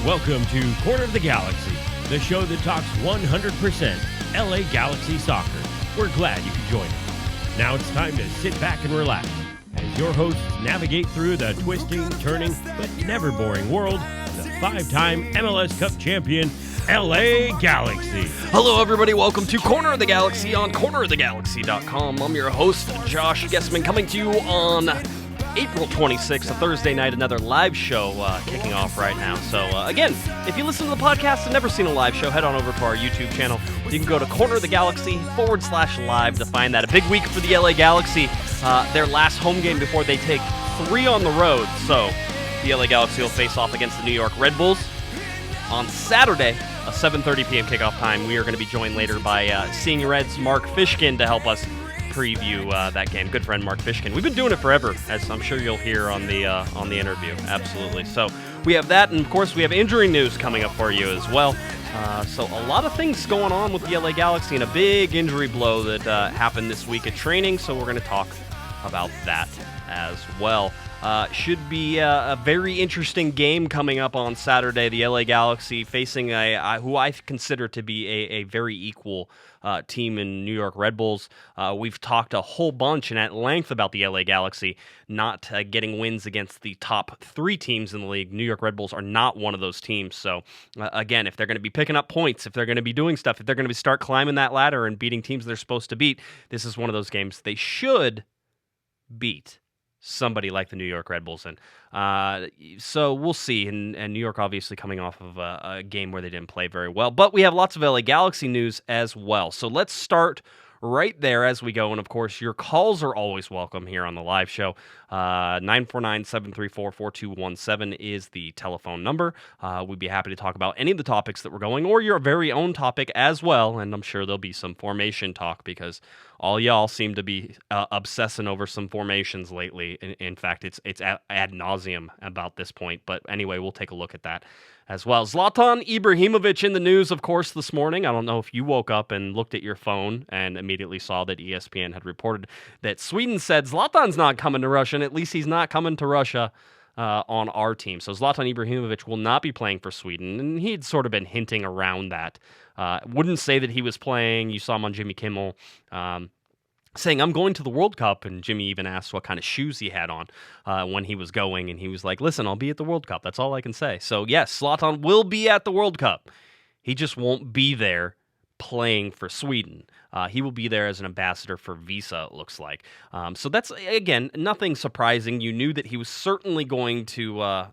Welcome to Corner of the Galaxy, the show that talks 100% LA Galaxy soccer. We're glad you could join us. Now it's time to sit back and relax as your hosts navigate through the twisting, turning, but never boring world of the five-time MLS Cup champion, LA Galaxy. Hello, everybody. Welcome to Corner of the Galaxy on cornerofthegalaxy.com. I'm your host, Josh Guesman, coming to you on April 26th, a Thursday night, another live show kicking off right now. So, again, if you listen to the podcast and never seen a live show, head on over to our YouTube channel. You can go to cornerofthegalaxy.com/live to find that. A big week for the LA Galaxy. Their last home game before they take 3 on the road. So, the LA Galaxy will face off against the New York Red Bulls on Saturday, a 7:30 p.m. kickoff time. We are going to be joined later by Seeing Red's Marc Fishkin to help us preview that game. Good friend Marc Fishkin. We've been doing it forever, as I'm sure you'll hear on the interview. Absolutely. So we have that, and of course we have injury news coming up for you as well. So a lot of things going on with the LA Galaxy, and a big injury blow that happened this week at training. So we're going to talk about that as well. Should be a very interesting game coming up on Saturday. The LA Galaxy facing who I consider to be a very equal team in New York Red Bulls. We've talked a whole bunch and at length about the LA Galaxy not getting wins against the top 3 teams in the league. New York Red Bulls are not one of those teams. So, again, if they're going to be picking up points, if they're going to be doing stuff, if they're going to start climbing that ladder and beating teams they're supposed to beat, this is one of those games they should beat somebody like the New York Red Bulls. And so we'll see. And New York obviously coming off of a game where they didn't play very well. But we have lots of LA Galaxy news as well. So let's start right there as we go. And of course, your calls are always welcome here on the live show. 949-734-4217 is the telephone number. We'd be happy to talk about any of the topics that we're going, or your very own topic as well. And I'm sure there'll be some formation talk, because all y'all seem to be obsessing over some formations lately. In fact, it's ad nauseum about this point. But anyway, we'll take a look at that as well. Zlatan Ibrahimovic in the news, of course, this morning. I don't know if you woke up and looked at your phone and immediately saw that ESPN had reported that Sweden said Zlatan's not coming to Russia, and at least he's not coming to Russia on our team. So Zlatan Ibrahimovic will not be playing for Sweden, and he'd sort of been hinting around that. Wouldn't say that he was playing. You saw him on Jimmy Kimmel saying, I'm going to the World Cup, and Jimmy even asked what kind of shoes he had on when he was going, and he was like, listen, I'll be at the World Cup. That's all I can say. So yes, Zlatan will be at the World Cup. He just won't be there playing for Sweden. He will be there as an ambassador for Visa, it looks like. So that's, again, nothing surprising. You knew that he was certainly going to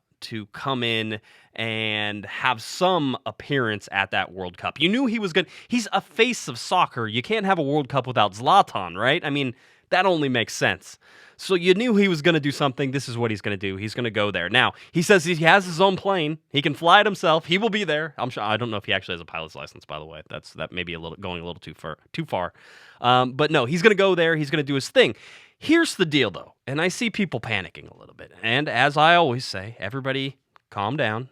come in and have some appearance at that World Cup. You knew he was good. He's a face of soccer. You can't have a World Cup without Zlatan, right? I mean, that only makes sense. So you knew he was going to do something. This is what he's going to do. He's going to go there. Now, he says he has his own plane. He can fly it himself. He will be there. I'm sure. I don't know if he actually has a pilot's license, by the way. That may be going a little too far. But no, he's going to go there. He's going to do his thing. Here's the deal, though, and I see people panicking a little bit. And as I always say, everybody calm down.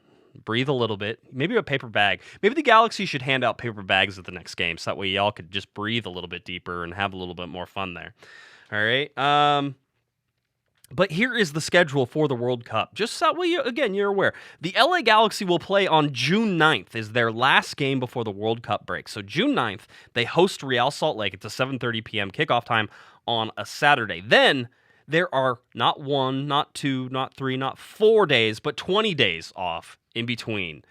Breathe a little bit. Maybe a paper bag. Maybe the Galaxy should hand out paper bags at the next game, so that way y'all could just breathe a little bit deeper and have a little bit more fun there. All right. But here is the schedule for the World Cup. Just so that way, again, you're aware. The LA Galaxy will play on June 9th, is their last game before the World Cup break. So June 9th, they host Real Salt Lake. It's a 7:30 p.m. kickoff time on a Saturday. Then there are not 1, not 2, not 3, not 4 days, but 20 days off in between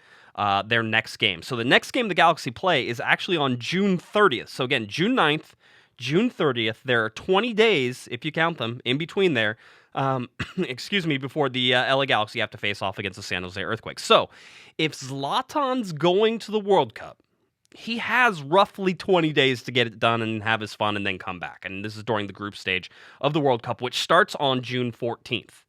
their next game. So the next game the Galaxy play is actually on June 30th. So again, June 9th, June 30th, there are 20 days, if you count them, in between there, before the LA Galaxy have to face off against the San Jose Earthquakes. So if Zlatan's going to the World Cup, he has roughly 20 days to get it done and have his fun and then come back. And this is during the group stage of the World Cup, which starts on June 14th.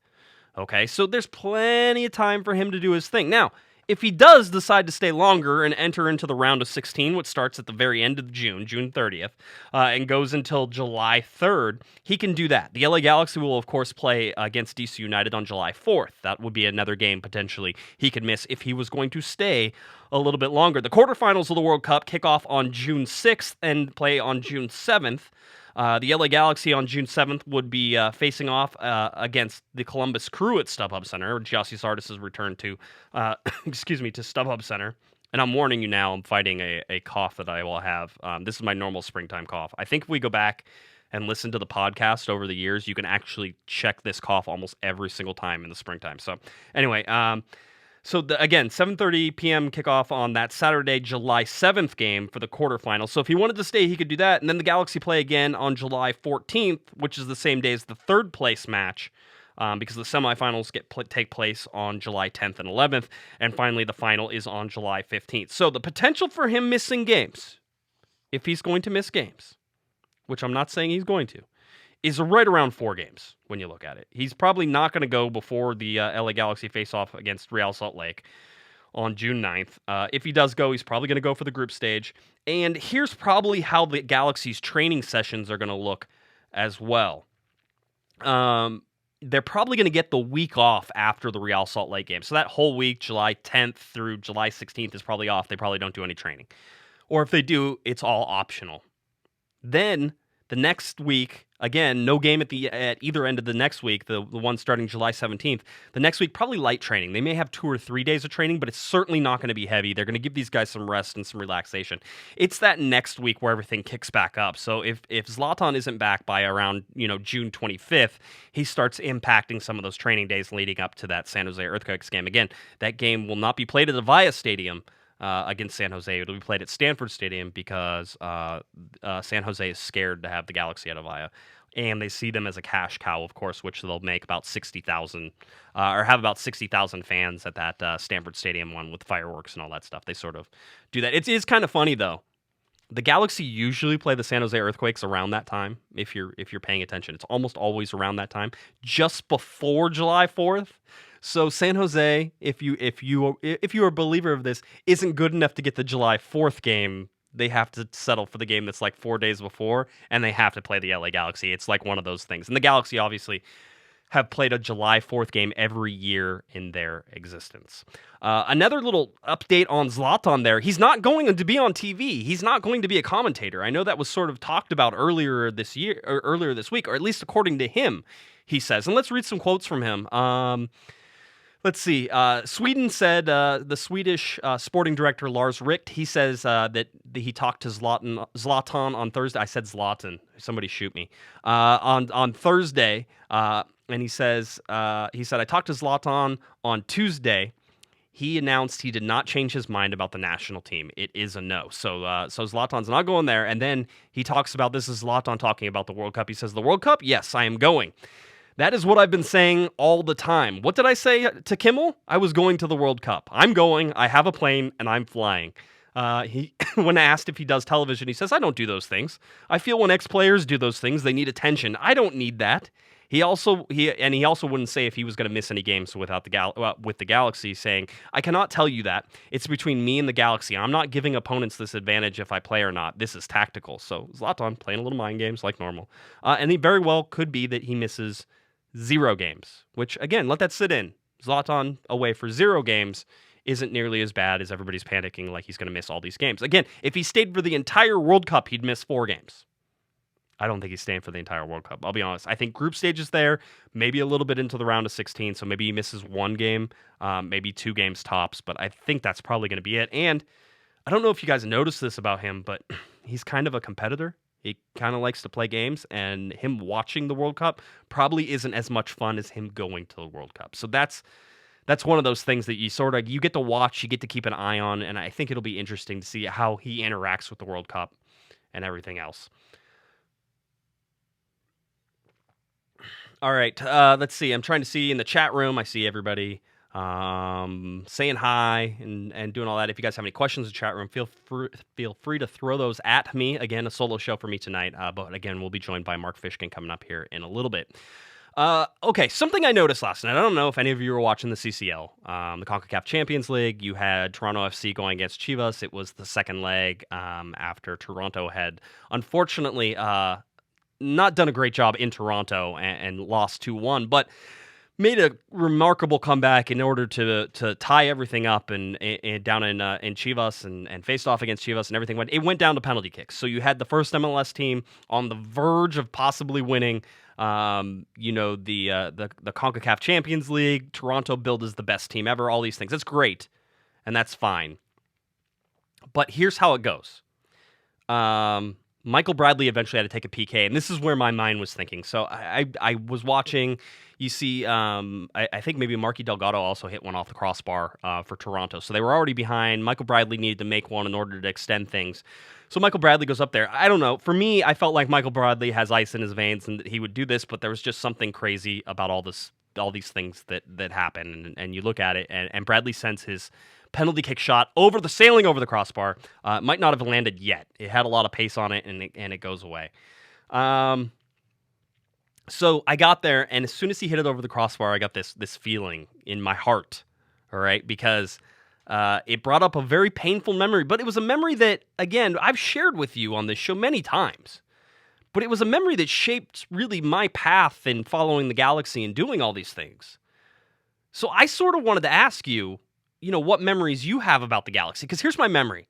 Okay, so there's plenty of time for him to do his thing. Now, if he does decide to stay longer and enter into the round of 16, which starts at the very end of June, June 30th, and goes until July 3rd, he can do that. The LA Galaxy will, of course, play against DC United on July 4th. That would be another game, potentially, he could miss if he was going to stay a little bit longer. The quarterfinals of the World Cup kick off on June 6th and play on June 7th. The LA Galaxy on June 7th would be facing off against the Columbus Crew at StubHub Center. Giassi Artis has returned to, to StubHub Center. And I'm warning you now, I'm fighting a cough that I will have. This is my normal springtime cough. I think if we go back and listen to the podcast over the years, you can actually check this cough almost every single time in the springtime. So anyway, again, 7:30 p.m. kickoff on that Saturday, July 7th game for the quarterfinals. So if he wanted to stay, he could do that. And then the Galaxy play again on July 14th, which is the same day as the third place match. Because the semifinals take place on July 10th and 11th, and finally the final is on July 15th. So the potential for him missing games, if he's going to miss games, which I'm not saying he's going to, is right around 4 games when you look at it. He's probably not going to go before the LA Galaxy face-off against Real Salt Lake on June 9th. If he does go, he's probably going to go for the group stage. And here's probably how the Galaxy's training sessions are going to look as well. They're probably going to get the week off after the Real Salt Lake game. So that whole week, July 10th through July 16th, is probably off. They probably don't do any training. Or if they do, it's all optional. Then the next week, again, no game at either end of the next week, the one starting July 17th. The next week, probably light training. They may have 2 or 3 days of training, but it's certainly not going to be heavy. They're going to give these guys some rest and some relaxation. It's that next week where everything kicks back up. So if Zlatan isn't back by around June 25th, he starts impacting some of those training days leading up to that San Jose Earthquakes game. Again, that game will not be played at the Avaya Stadium against San Jose. It'll be played at Stanford Stadium because San Jose is scared to have the Galaxy at Avaya. And they see them as a cash cow, of course, which they'll make about 60,000 or have about 60,000 fans at that Stanford Stadium one with fireworks and all that stuff. They sort of do that. It is kind of funny, though. The Galaxy usually play the San Jose Earthquakes around that time, if you're paying attention. It's almost always around that time, just before July 4th. So San Jose, if you are a believer of this, isn't good enough to get the July 4th game. They have to settle for the game that's like 4 days before, and they have to play the LA Galaxy. It's like one of those things. And the Galaxy obviously have played a July 4th game every year in their existence. Another little update on Zlatan there. He's not going to be on TV. He's not going to be a commentator. I know that was sort of talked about earlier this week, or at least according to him, he says. And let's read some quotes from him. Let's see. Sweden said, the Swedish sporting director Lars Richt, he says that he talked to Zlatan on Thursday. I said Zlatan. Somebody shoot me. On Thursday, and he said, I talked to Zlatan on Tuesday. He announced he did not change his mind about the national team. It is a no. So Zlatan's not going there. And then he talks about, this is Zlatan talking about the World Cup. He says, the World Cup? Yes, I am going. That is what I've been saying all the time. What did I say to Kimmel? I was going to the World Cup. I'm going, I have a plane, and I'm flying. When asked if he does television, he says, I don't do those things. I feel when ex-players do those things, they need attention. I don't need that. He also wouldn't say if he was going to miss any games with the Galaxy, saying, I cannot tell you that. It's between me and the Galaxy. I'm not giving opponents this advantage if I play or not. This is tactical. So Zlatan playing a little mind games like normal. And he very well could be that he misses 0 games, which, again, let that sit in. Zlatan away for 0 games isn't nearly as bad as everybody's panicking like he's going to miss all these games. Again, if he stayed for the entire World Cup, he'd miss 4 games. I don't think he's staying for the entire World Cup. I'll be honest. I think group stage is there, maybe a little bit into the round of 16, so maybe he misses 1 game, maybe 2 games tops, but I think that's probably going to be it. And I don't know if you guys noticed this about him, but he's kind of a competitor. He kind of likes to play games, and him watching the World Cup probably isn't as much fun as him going to the World Cup. So that's one of those things that you get to watch, you get to keep an eye on, and I think it'll be interesting to see how he interacts with the World Cup and everything else. All right, let's see. I'm trying to see in the chat room. I see everybody saying hi and doing all that. If you guys have any questions in the chat room, feel free to throw those at me. Again, a solo show for me tonight, but again, we'll be joined by Marc Fishkin coming up here in a little bit. Okay, something I noticed last night. I don't know if any of you were watching the CCL, the CONCACAF Champions League. You had Toronto FC going against Chivas. It was the second leg after Toronto had, unfortunately, not done a great job in Toronto and lost 2-1. But made a remarkable comeback in order to tie everything up and down in Chivas and faced off against Chivas and everything it went down to penalty kicks. So you had the first MLS team on the verge of possibly winning the CONCACAF Champions League. Toronto billed as the best team ever, all these things. That's great and that's fine. But here's how it goes. Michael Bradley eventually had to take a PK, and this is where my mind was thinking. So I was watching. You see, I think maybe Marky Delgado also hit one off the crossbar for Toronto. So they were already behind. Michael Bradley needed to make one in order to extend things. So Michael Bradley goes up there. I don't know. For me, I felt like Michael Bradley has ice in his veins and he would do this, but there was just something crazy about all these things that happen. And you look at it, and Bradley sends his penalty kick shot sailing over the crossbar. Might not have landed yet. It had a lot of pace on it, and it goes away. So I got there, and as soon as he hit it over the crossbar, I got this feeling in my heart, all right, because it brought up a very painful memory, but it was a memory that, again, I've shared with you on this show many times, but it was a memory that shaped really my path in following the Galaxy and doing all these things. So I sort of wanted to ask you, what memories you have about the Galaxy, because here's my memory.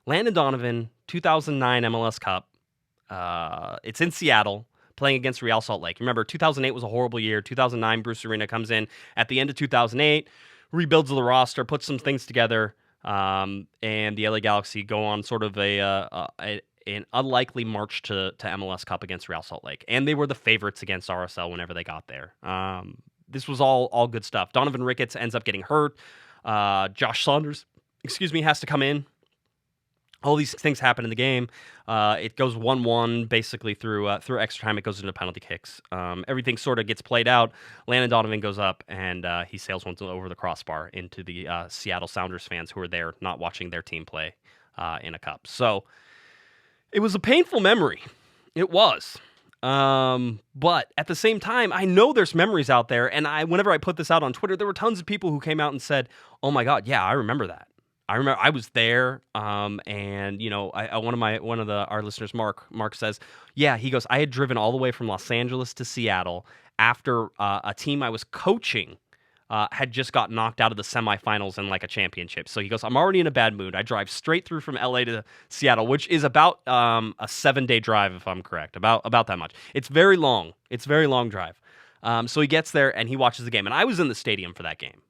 Landon Donovan, 2009 MLS Cup, it's in Seattle, playing against Real Salt Lake. Remember, 2008 was a horrible year. 2009, Bruce Arena comes in at the end of 2008, rebuilds the roster, puts some things together, and the LA Galaxy go on sort of an unlikely march to MLS Cup against Real Salt Lake. And they were the favorites against RSL whenever they got there. This was all good stuff. Donovan Ricketts ends up getting hurt. Josh Saunders, has to come in. All these things happen in the game. It goes 1-1 basically through extra time. It goes into penalty kicks. Everything sort of gets played out. Landon Donovan goes up and he sails one over the crossbar into the Seattle Sounders fans who were there not watching their team play in a cup. So it was a painful memory. It was. But at the same time, I know there's memories out there. And whenever I put this out on Twitter, there were tons of people who came out and said, "Oh my God, yeah, I remember that. I remember I was there." And one of our listeners, Mark says, yeah, he goes, "I had driven all the way from Los Angeles to Seattle after a team I was coaching had just got knocked out of the semifinals in like a championship." So he goes, "I'm already in a bad mood. I drive straight through from LA to Seattle," which is about a 7-day drive, if I'm correct, about that much. It's very long. It's a very long drive. So he gets there and he watches the game, and I was in the stadium for that game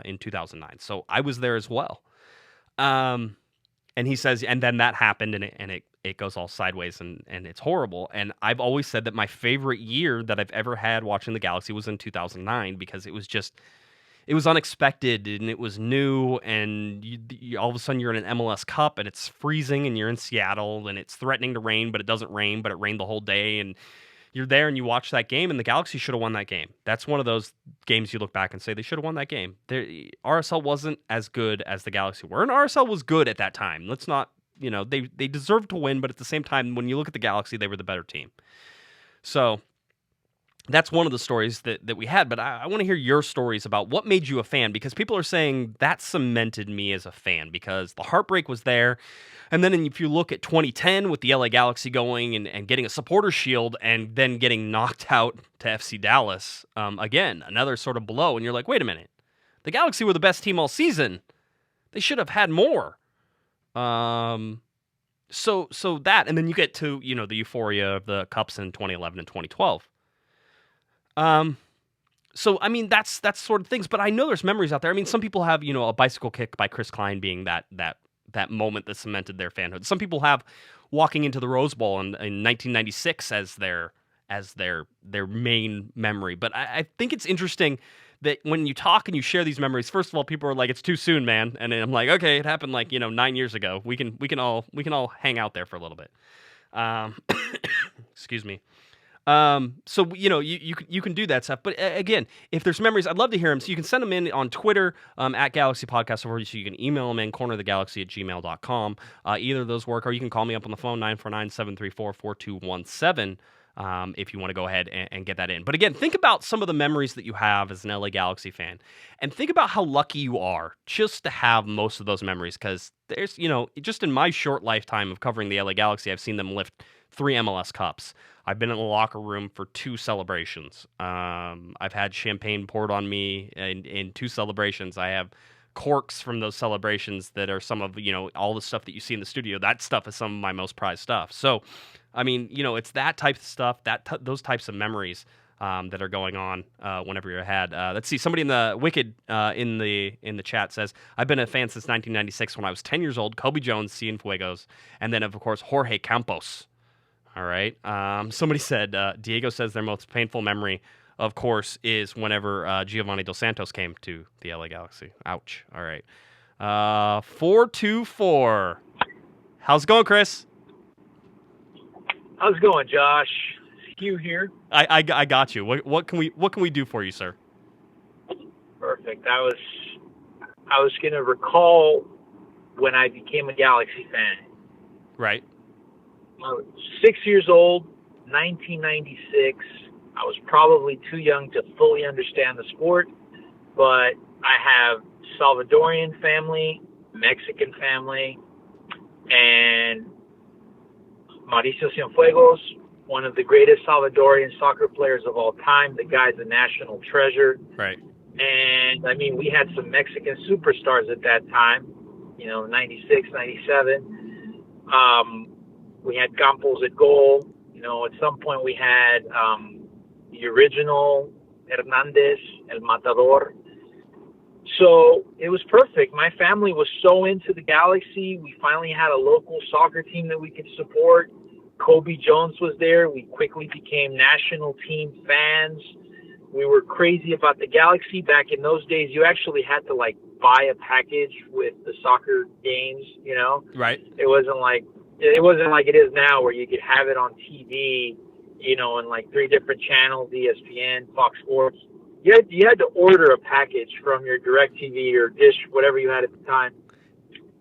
in 2009. So I was there as well. And he says, and then that happened, and it goes all sideways, and it's horrible. And I've always said that my favorite year that I've ever had watching the Galaxy was in 2009 because it was unexpected and it was new, and you all of a sudden you're in an MLS Cup and it's freezing and you're in Seattle and it's threatening to rain, but it doesn't rain, but it rained the whole day, and you're there and you watch that game, and the Galaxy should have won that game. That's one of those games you look back and say they should have won that game. RSL wasn't as good as the Galaxy were, and RSL was good at that time. Let's not, they deserved to win, but at the same time, when you look at the Galaxy, they were the better team. So that's one of the stories that we had, but I want to hear your stories about what made you a fan, because people are saying that cemented me as a fan because the heartbreak was there. And then if you look at 2010 with the LA Galaxy going and getting a supporter shield and then getting knocked out to FC Dallas, again, another sort of blow. And you're like, wait a minute, the Galaxy were the best team all season. They should have had more. So that, and then you get to, the euphoria of the Cups in 2011 and 2012. So, I mean, that's sort of things, but I know there's memories out there. I mean, some people have, a bicycle kick by Chris Klein being that moment that cemented their fanhood. Some people have walking into the Rose Bowl in 1996 as their main memory. But I think it's interesting that when you talk and you share these memories, first of all, people are like, "It's too soon, man." And I'm like, "Okay, it happened 9 years ago. We can all hang out there for a little bit." Excuse me. So you can do that stuff, but again, if there's memories, I'd love to hear them. So you can send them in on Twitter at Galaxy Podcast, or so you can email them in cornerofthegalaxy@gmail.com. Either of those work, or you can call me up on the phone 949-734-4217. if you want to go ahead and get that in. But again, think about some of the memories that you have as an LA Galaxy fan, and think about how lucky you are just to have most of those memories, because there's, just in my short lifetime of covering the LA Galaxy, I've seen them lift 3 MLS Cups. I've been in the locker room for 2 celebrations. I've had champagne poured on me in 2 celebrations. I have corks from those celebrations that are some of, all the stuff that you see in the studio. That stuff is some of my most prized stuff. So, I mean, it's that type of stuff, those types of memories that are going on whenever you're ahead. Let's see. Somebody in the Wicked in the chat says, I've been a fan since 1996 when I was 10 years old. Kobe Jones, Cienfuegos, and then, of course, Jorge Campos. All right. Somebody said, Diego says their most painful memory, of course, is whenever Giovanni Dos Santos came to the LA Galaxy. Ouch. All right. 424. How's it going, Chris? How's it going, Josh? Hugh here. I got you. What can we do for you, sir? Perfect. I was gonna recall when I became a Galaxy fan. Right. I was 6 years old, 1996. I was probably too young to fully understand the sport, but I have Salvadorian family, Mexican family, and Mauricio Cienfuegos, one of the greatest Salvadorian soccer players of all time. The guy's a national treasure. Right. And, I mean, we had some Mexican superstars at that time, 96, 97. We had Campos at goal. At some point we had the original Hernandez, El Matador. So it was perfect. My family was so into the Galaxy. We finally had a local soccer team that we could support. Kobe Jones was there. We quickly became national team fans. We were crazy about the Galaxy. Back in those days, you actually had to buy a package with the soccer games, Right. It wasn't like it is now, where you could have it on TV, in 3 different channels, ESPN, Fox Sports. You had to order a package from your DirecTV or Dish, whatever you had at the time.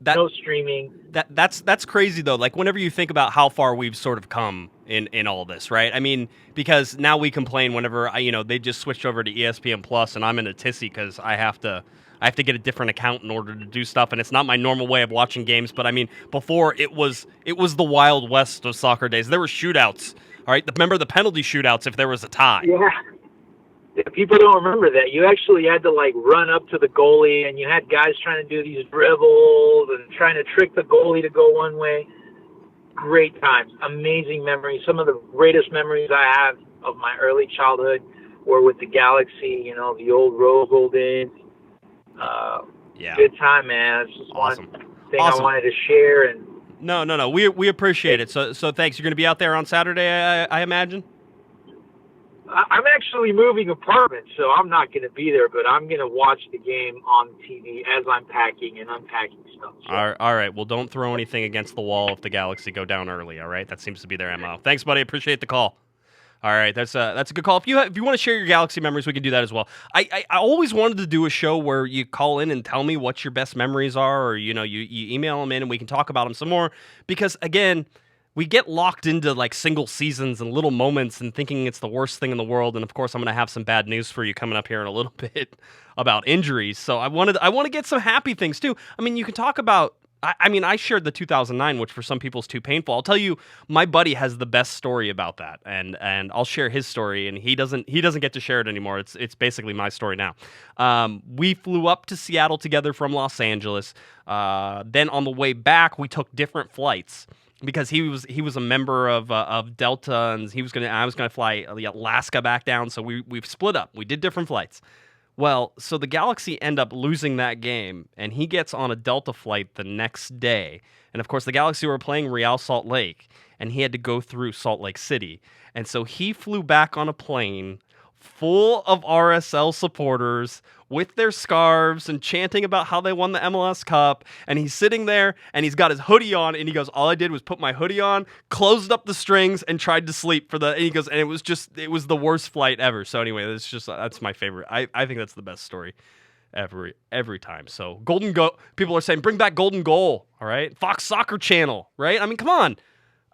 No streaming. That's crazy though. Whenever you think about how far we've sort of come in all this, right? I mean, because now we complain whenever they just switched over to ESPN Plus, and I'm in a tizzy because I have to get a different account in order to do stuff, and it's not my normal way of watching games. But I mean, before it was the Wild West of soccer days. There were shootouts. All right, remember the penalty shootouts if there was a tie. Yeah. People don't remember that. You actually had to run up to the goalie, and you had guys trying to do these dribbles and trying to trick the goalie to go one way. Great times, amazing memories. Some of the greatest memories I have of my early childhood were with the Galaxy. The old Rogel days. Yeah. Good time, man. It's just awesome. one thing I wanted to share. And no, we appreciate it. So thanks. You're going to be out there on Saturday, I imagine. I'm actually moving apartments, so I'm not going to be there, but I'm going to watch the game on TV as I'm packing and unpacking stuff. So. All right. Well, don't throw anything against the wall if the Galaxy go down early, all right? That seems to be their MO. Thanks, buddy. Appreciate the call. All right, that's a good call. If you want to share your Galaxy memories, we can do that as well. I always wanted to do a show where you call in and tell me what your best memories are, or you email them in and we can talk about them some more. Because again, we get locked into single seasons and little moments and thinking it's the worst thing in the world. And of course, I'm going to have some bad news for you coming up here in a little bit about injuries. So I want to get some happy things too. I mean, you can talk about. I shared the 2009, which for some people is too painful. I'll tell you, my buddy has the best story about that, and I'll share his story, and he doesn't get to share it anymore. It's basically my story now. We flew up to Seattle together from Los Angeles. Then on the way back, we took different flights because he was a member of Delta, and I was gonna fly Alaska back down. So we've split up. We did different flights. Well, so the Galaxy end up losing that game, and he gets on a Delta flight the next day. And, of course, the Galaxy were playing Real Salt Lake, and he had to go through Salt Lake City. And so he flew back on a plane full of RSL supporters with their scarves and chanting about how they won the MLS Cup. And he's sitting there, and he's got his hoodie on, and he goes, all I did was put my hoodie on, closed up the strings, and tried to sleep and he goes, and it was the worst flight ever. So anyway, that's my favorite. I think that's the best story every time. So people are saying, bring back Golden Goal, all right? Fox Soccer Channel, right? I mean, come on.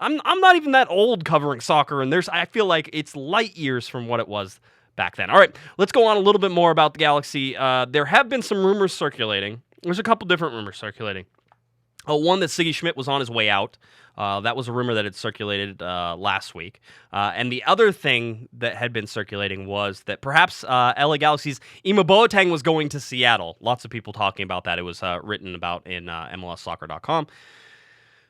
I'm not even that old covering soccer, and I feel like it's light years from what it was back then. All right, let's go on a little bit more about the Galaxy. There have been some rumors circulating. There's a couple different rumors circulating. One that Siggy Schmidt was on his way out. That was a rumor that had circulated last week. And the other thing that had been circulating was that perhaps LA Galaxy's Ima Boateng was going to Seattle. Lots of people talking about that. It was written about in MLSsoccer.com.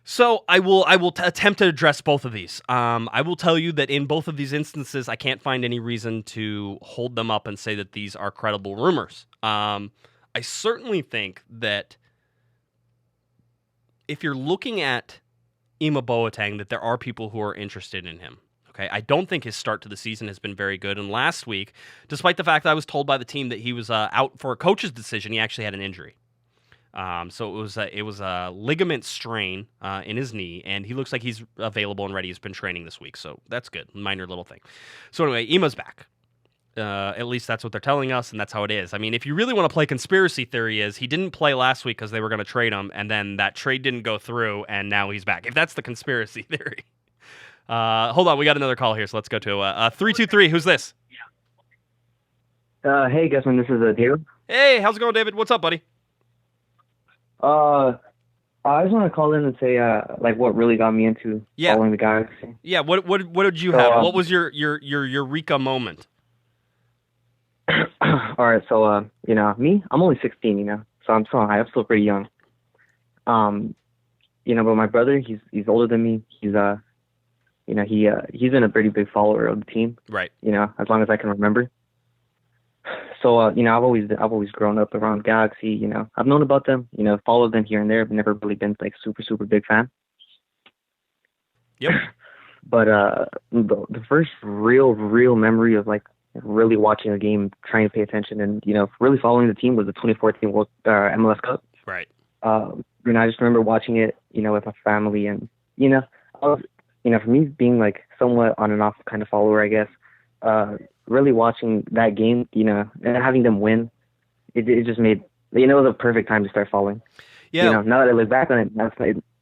So I will attempt to address both of these. I will tell you that in both of these instances, I can't find any reason to hold them up and say that these are credible rumors. I certainly think that if you're looking at Ima Boateng, that there are people who are interested in him. Okay, I don't think his start to the season has been very good. And last week, despite the fact that I was told by the team that he was out for a coach's decision, he actually had an injury. So it was a ligament strain in his knee, and he looks like he's available and ready. He's been training this week, so that's good. Minor little thing. So anyway, Ima's back. At least that's what they're telling us, and that's how it is. I mean, if you really want to play conspiracy theory, is he didn't play last week because they were going to trade him, and then that trade didn't go through, and now he's back. If that's the conspiracy theory. Hold on, we got another call here, so let's go to 323. Who's this? Hey, Guesman, this is David. Hey, how's it going, David? What's up, buddy? I just want to call in and say, what really got me into following the Galaxy. Yeah, what did you have? What was your eureka moment? All right, so me, I'm only 16, so I'm still pretty young. But my brother, he's older than me. He's been a pretty big follower of the team. Right. As long as I can remember. So I've always grown up around Galaxy. I've known about them. Followed them here and there, but never really been like super big fan. Yep. But the first real memory of like really watching a game, trying to pay attention, and really following the team was the 2014 MLS Cup. Right. I just remember watching it, with my family, and I was, for me being like somewhat on and off kind of follower, I guess. Really watching that game, and having them win, it just made it was a perfect time to start following. Yeah. Now that I look back on it,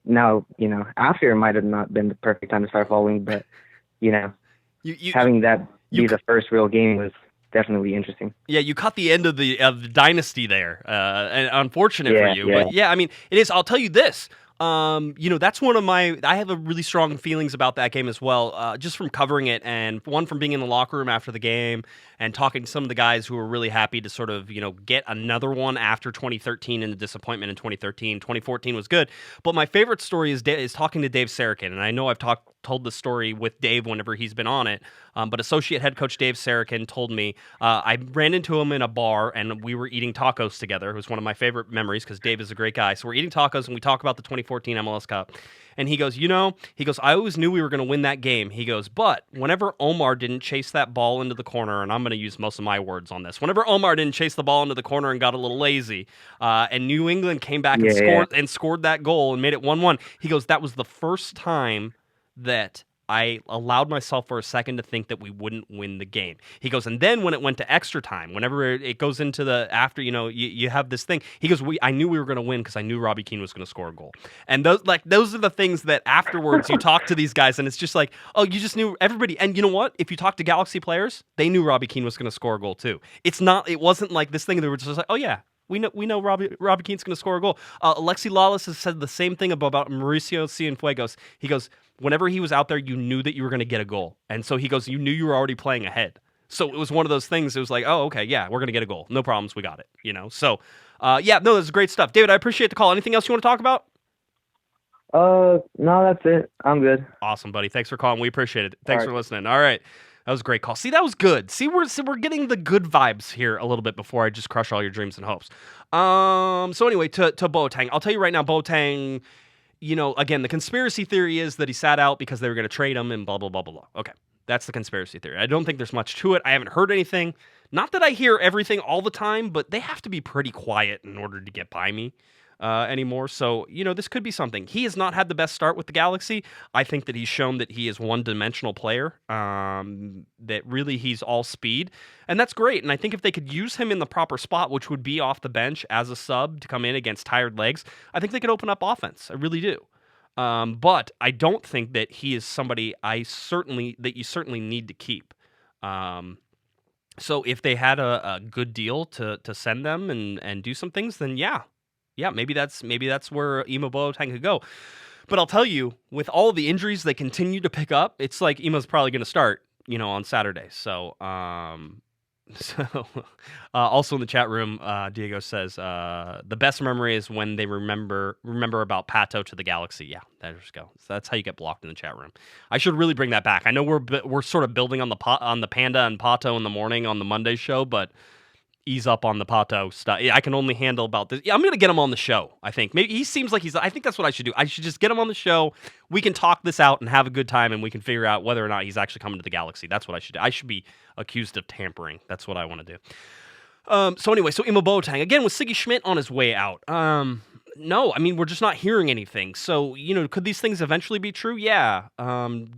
now after it might have not been the perfect time to start following, but having that be the first real game was definitely interesting. Yeah, you caught the end of the dynasty there, and unfortunate for you. Yeah. But yeah, I mean, it is. I'll tell you this. That's one of I have a really strong feelings about that game as well, just from covering it, and one from being in the locker room after the game and talking to some of the guys who were really happy to sort of, get another one after 2013 and the disappointment in 2013. 2014 was good. But my favorite story is talking to Dave Sarakin. And I know I've told the story with Dave whenever he's been on it. But associate head coach Dave Sarakin told me, I ran into him in a bar and we were eating tacos together. It was one of my favorite memories because Dave is a great guy. So we're eating tacos and we talk about the 2014 MLS Cup. And he goes, I always knew we were going to win that game. He goes, but whenever Omar didn't chase that ball into the corner, and I'm going to use most of my words on this, whenever Omar didn't chase the ball into the corner and got a little lazy, and New England came back and scored that goal and made it 1-1, he goes, that was the first time that I allowed myself for a second to think that we wouldn't win the game. He goes, and then when it went to extra time, whenever it goes into the after, you have this thing. He goes, I knew we were going to win because I knew Robbie Keane was going to score a goal. And those are the things that afterwards you talk to these guys, and it's just like, oh, you just knew everybody. And you know what? If you talk to Galaxy players, they knew Robbie Keane was going to score a goal too. It wasn't like this thing that were just like, oh yeah. We know Robbie Keane's going to score a goal. Alexi Lawless has said the same thing about Mauricio Cienfuegos. He goes, whenever he was out there, you knew that you were going to get a goal. And so he goes, you knew you were already playing ahead. So it was one of those things. It was like, oh, okay, yeah, we're going to get a goal. No problems. We got it. So, that's great stuff. David, I appreciate the call. Anything else you want to talk about? No, that's it. I'm good. Awesome, buddy. Thanks for calling. We appreciate it. Thanks for listening. All right. That was a great call. See, that was good. See, we're getting the good vibes here a little bit before I just crush all your dreams and hopes. So anyway, to Boateng. I'll tell you right now, Boateng, again, the conspiracy theory is that he sat out because they were going to trade him and blah, blah, blah, blah, blah. Okay, that's the conspiracy theory. I don't think there's much to it. I haven't heard anything. Not that I hear everything all the time, but they have to be pretty quiet in order to get by me. Anymore. So, this could be something. He has not had the best start with the Galaxy. I think that he's shown that he is one-dimensional player, that really he's all speed, and that's great. And I think if they could use him in the proper spot, which would be off the bench as a sub to come in against tired legs, I think they could open up offense. I really do. But I don't think that he is somebody you certainly need to keep. So if they had a good deal to send them and do some things, then yeah, maybe that's where Imo Boateng could go. But I'll tell you, with all the injuries they continue to pick up, it's like Emo's probably going to start, on Saturday. So, also in the chat room, Diego says the best memory is when they remember about Pato to the Galaxy. Yeah, there you go. So that's how you get blocked in the chat room. I should really bring that back. I know we're sort of building on the Panda and Pato in the morning on the Monday show, but ease up on the Pato stuff. I can only handle about this. Yeah, I'm going to get him on the show, I think. Maybe he seems like I think that's what I should do. I should just get him on the show. We can talk this out and have a good time, and we can figure out whether or not he's actually coming to the Galaxy. That's what I should do. I should be accused of tampering. That's what I want to do. So anyway, Imo Boateng, again, with Siggy Schmidt on his way out. No, I mean, we're just not hearing anything. So, could these things eventually be true? Yeah.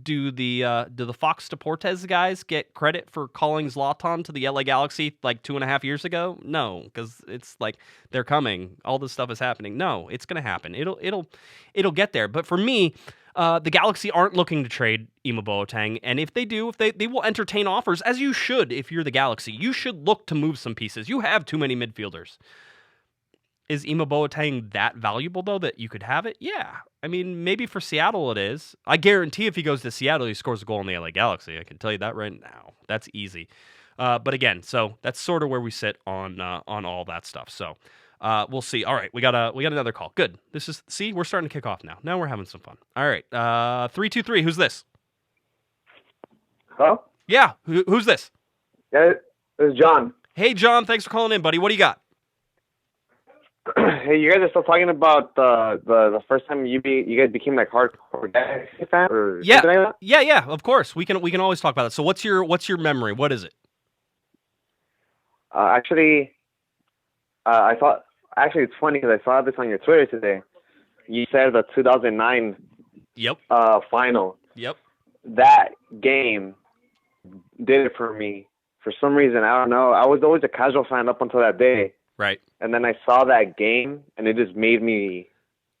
Do the Fox Deportes guys get credit for calling Zlatan to the LA Galaxy like 2.5 years ago? No, because it's like they're coming. All this stuff is happening. No, it's going to happen. It'll get there. But for me, the Galaxy aren't looking to trade Imo Boateng, and if they do, they will entertain offers, as you should if you're the Galaxy. You should look to move some pieces. You have too many midfielders. Is Imo Boateng that valuable, though, that you could have it? Yeah. I mean, maybe for Seattle it is. I guarantee if he goes to Seattle, he scores a goal in the LA Galaxy. I can tell you that right now. That's easy. But again, so that's sort of where we sit on all that stuff. So we'll see. All right, we got another call. Good. We're starting to kick off now. Now we're having some fun. All right, 323. Who's this? Hello? Yeah. Who's this? Yeah, this is John. Hey, John. Thanks for calling in, buddy. What do you got? Hey, you guys are still talking about the first time you guys became like hardcore Galaxy fan or something like that? Yeah. Of course, we can always talk about it. So what's your memory? What is it? Actually, it's funny because I saw this on your Twitter today. You said the 2009 final. Yep. That game did it for me. For some reason, I don't know. I was always a casual fan up until that day. Right. And then I saw that game, and it just made me,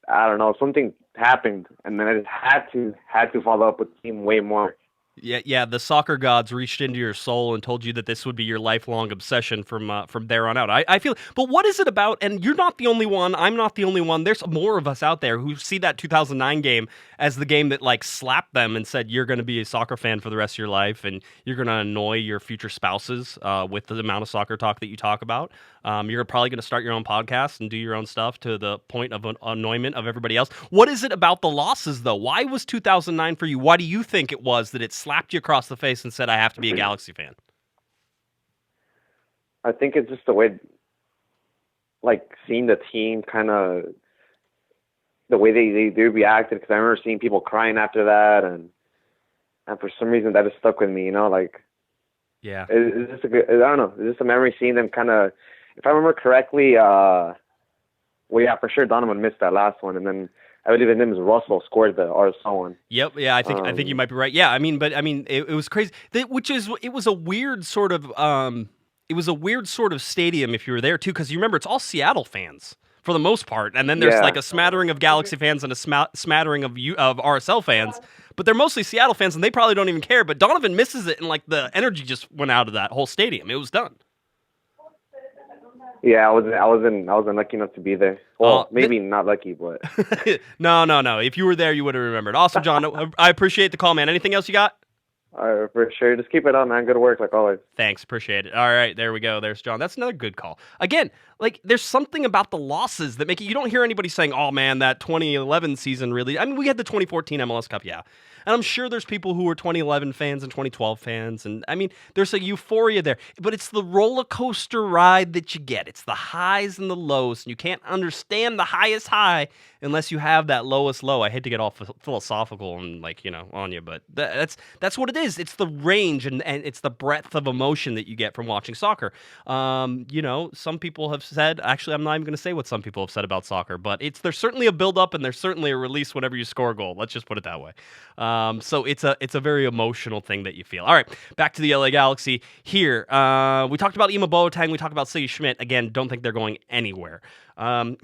I don't know, something happened, and then I just had to follow up with the team way more. Yeah. The soccer gods reached into your soul and told you that this would be your lifelong obsession from there on out. I feel, but what is it about? And you're not the only one. I'm not the only one. There's more of us out there who see that 2009 game as the game that like slapped them and said you're going to be a soccer fan for the rest of your life, and you're going to annoy your future spouses with the amount of soccer talk that you talk about. You're probably going to start your own podcast and do your own stuff to the point of annoyment of everybody else. What is it about the losses, though? Why was 2009 for you? Why do you think it was that it slapped you across the face and said, I have to be a Galaxy fan? I think it's just the way, like, seeing the team kind of, the way they reacted, because I remember seeing people crying after that, and for some reason that just stuck with me, like, yeah. It's just I don't know, it's just a memory seeing them kind of, if I remember correctly, for sure Donovan missed that last one, and then I believe his name is Russell scored or someone. Yep. Yeah, I think you might be right. Yeah, it was crazy. It was a weird sort of stadium if you were there too, because you remember it's all Seattle fans for the most part, and then there's like a smattering of Galaxy fans and a smattering of RSL fans, but they're mostly Seattle fans, and they probably don't even care. But Donovan misses it, and like the energy just went out of that whole stadium. It was done. Yeah, I wasn't lucky enough to be there. Well, maybe not lucky, but no. If you were there, you would have remembered. Awesome, John. I appreciate the call, man. Anything else you got? For sure. Just keep it on, man. Good work, like always. Thanks. Appreciate it. All right, there we go. There's John. That's another good call. Again, like, there's something about the losses that make it. You don't hear anybody saying, "Oh man, that 2011 season really." I mean, we had the 2014 MLS Cup, yeah. And I'm sure there's people who are 2011 fans and 2012 fans. And I mean, there's a euphoria there. But it's the roller coaster ride that you get. It's the highs and the lows. And you can't understand the highest high unless you have that lowest low. I hate to get all philosophical and on you, but that's what it is. It's the range and it's the breadth of emotion that you get from watching soccer. Some people have said. Actually, I'm not even going to say what some people have said about soccer, but there's certainly a build-up and there's certainly a release whenever you score a goal. Let's just put it that way. So it's a very emotional thing that you feel. All right, back to the LA Galaxy here. We talked about Ima Boateng. We talked about Siggy Schmidt. Again, don't think they're going anywhere.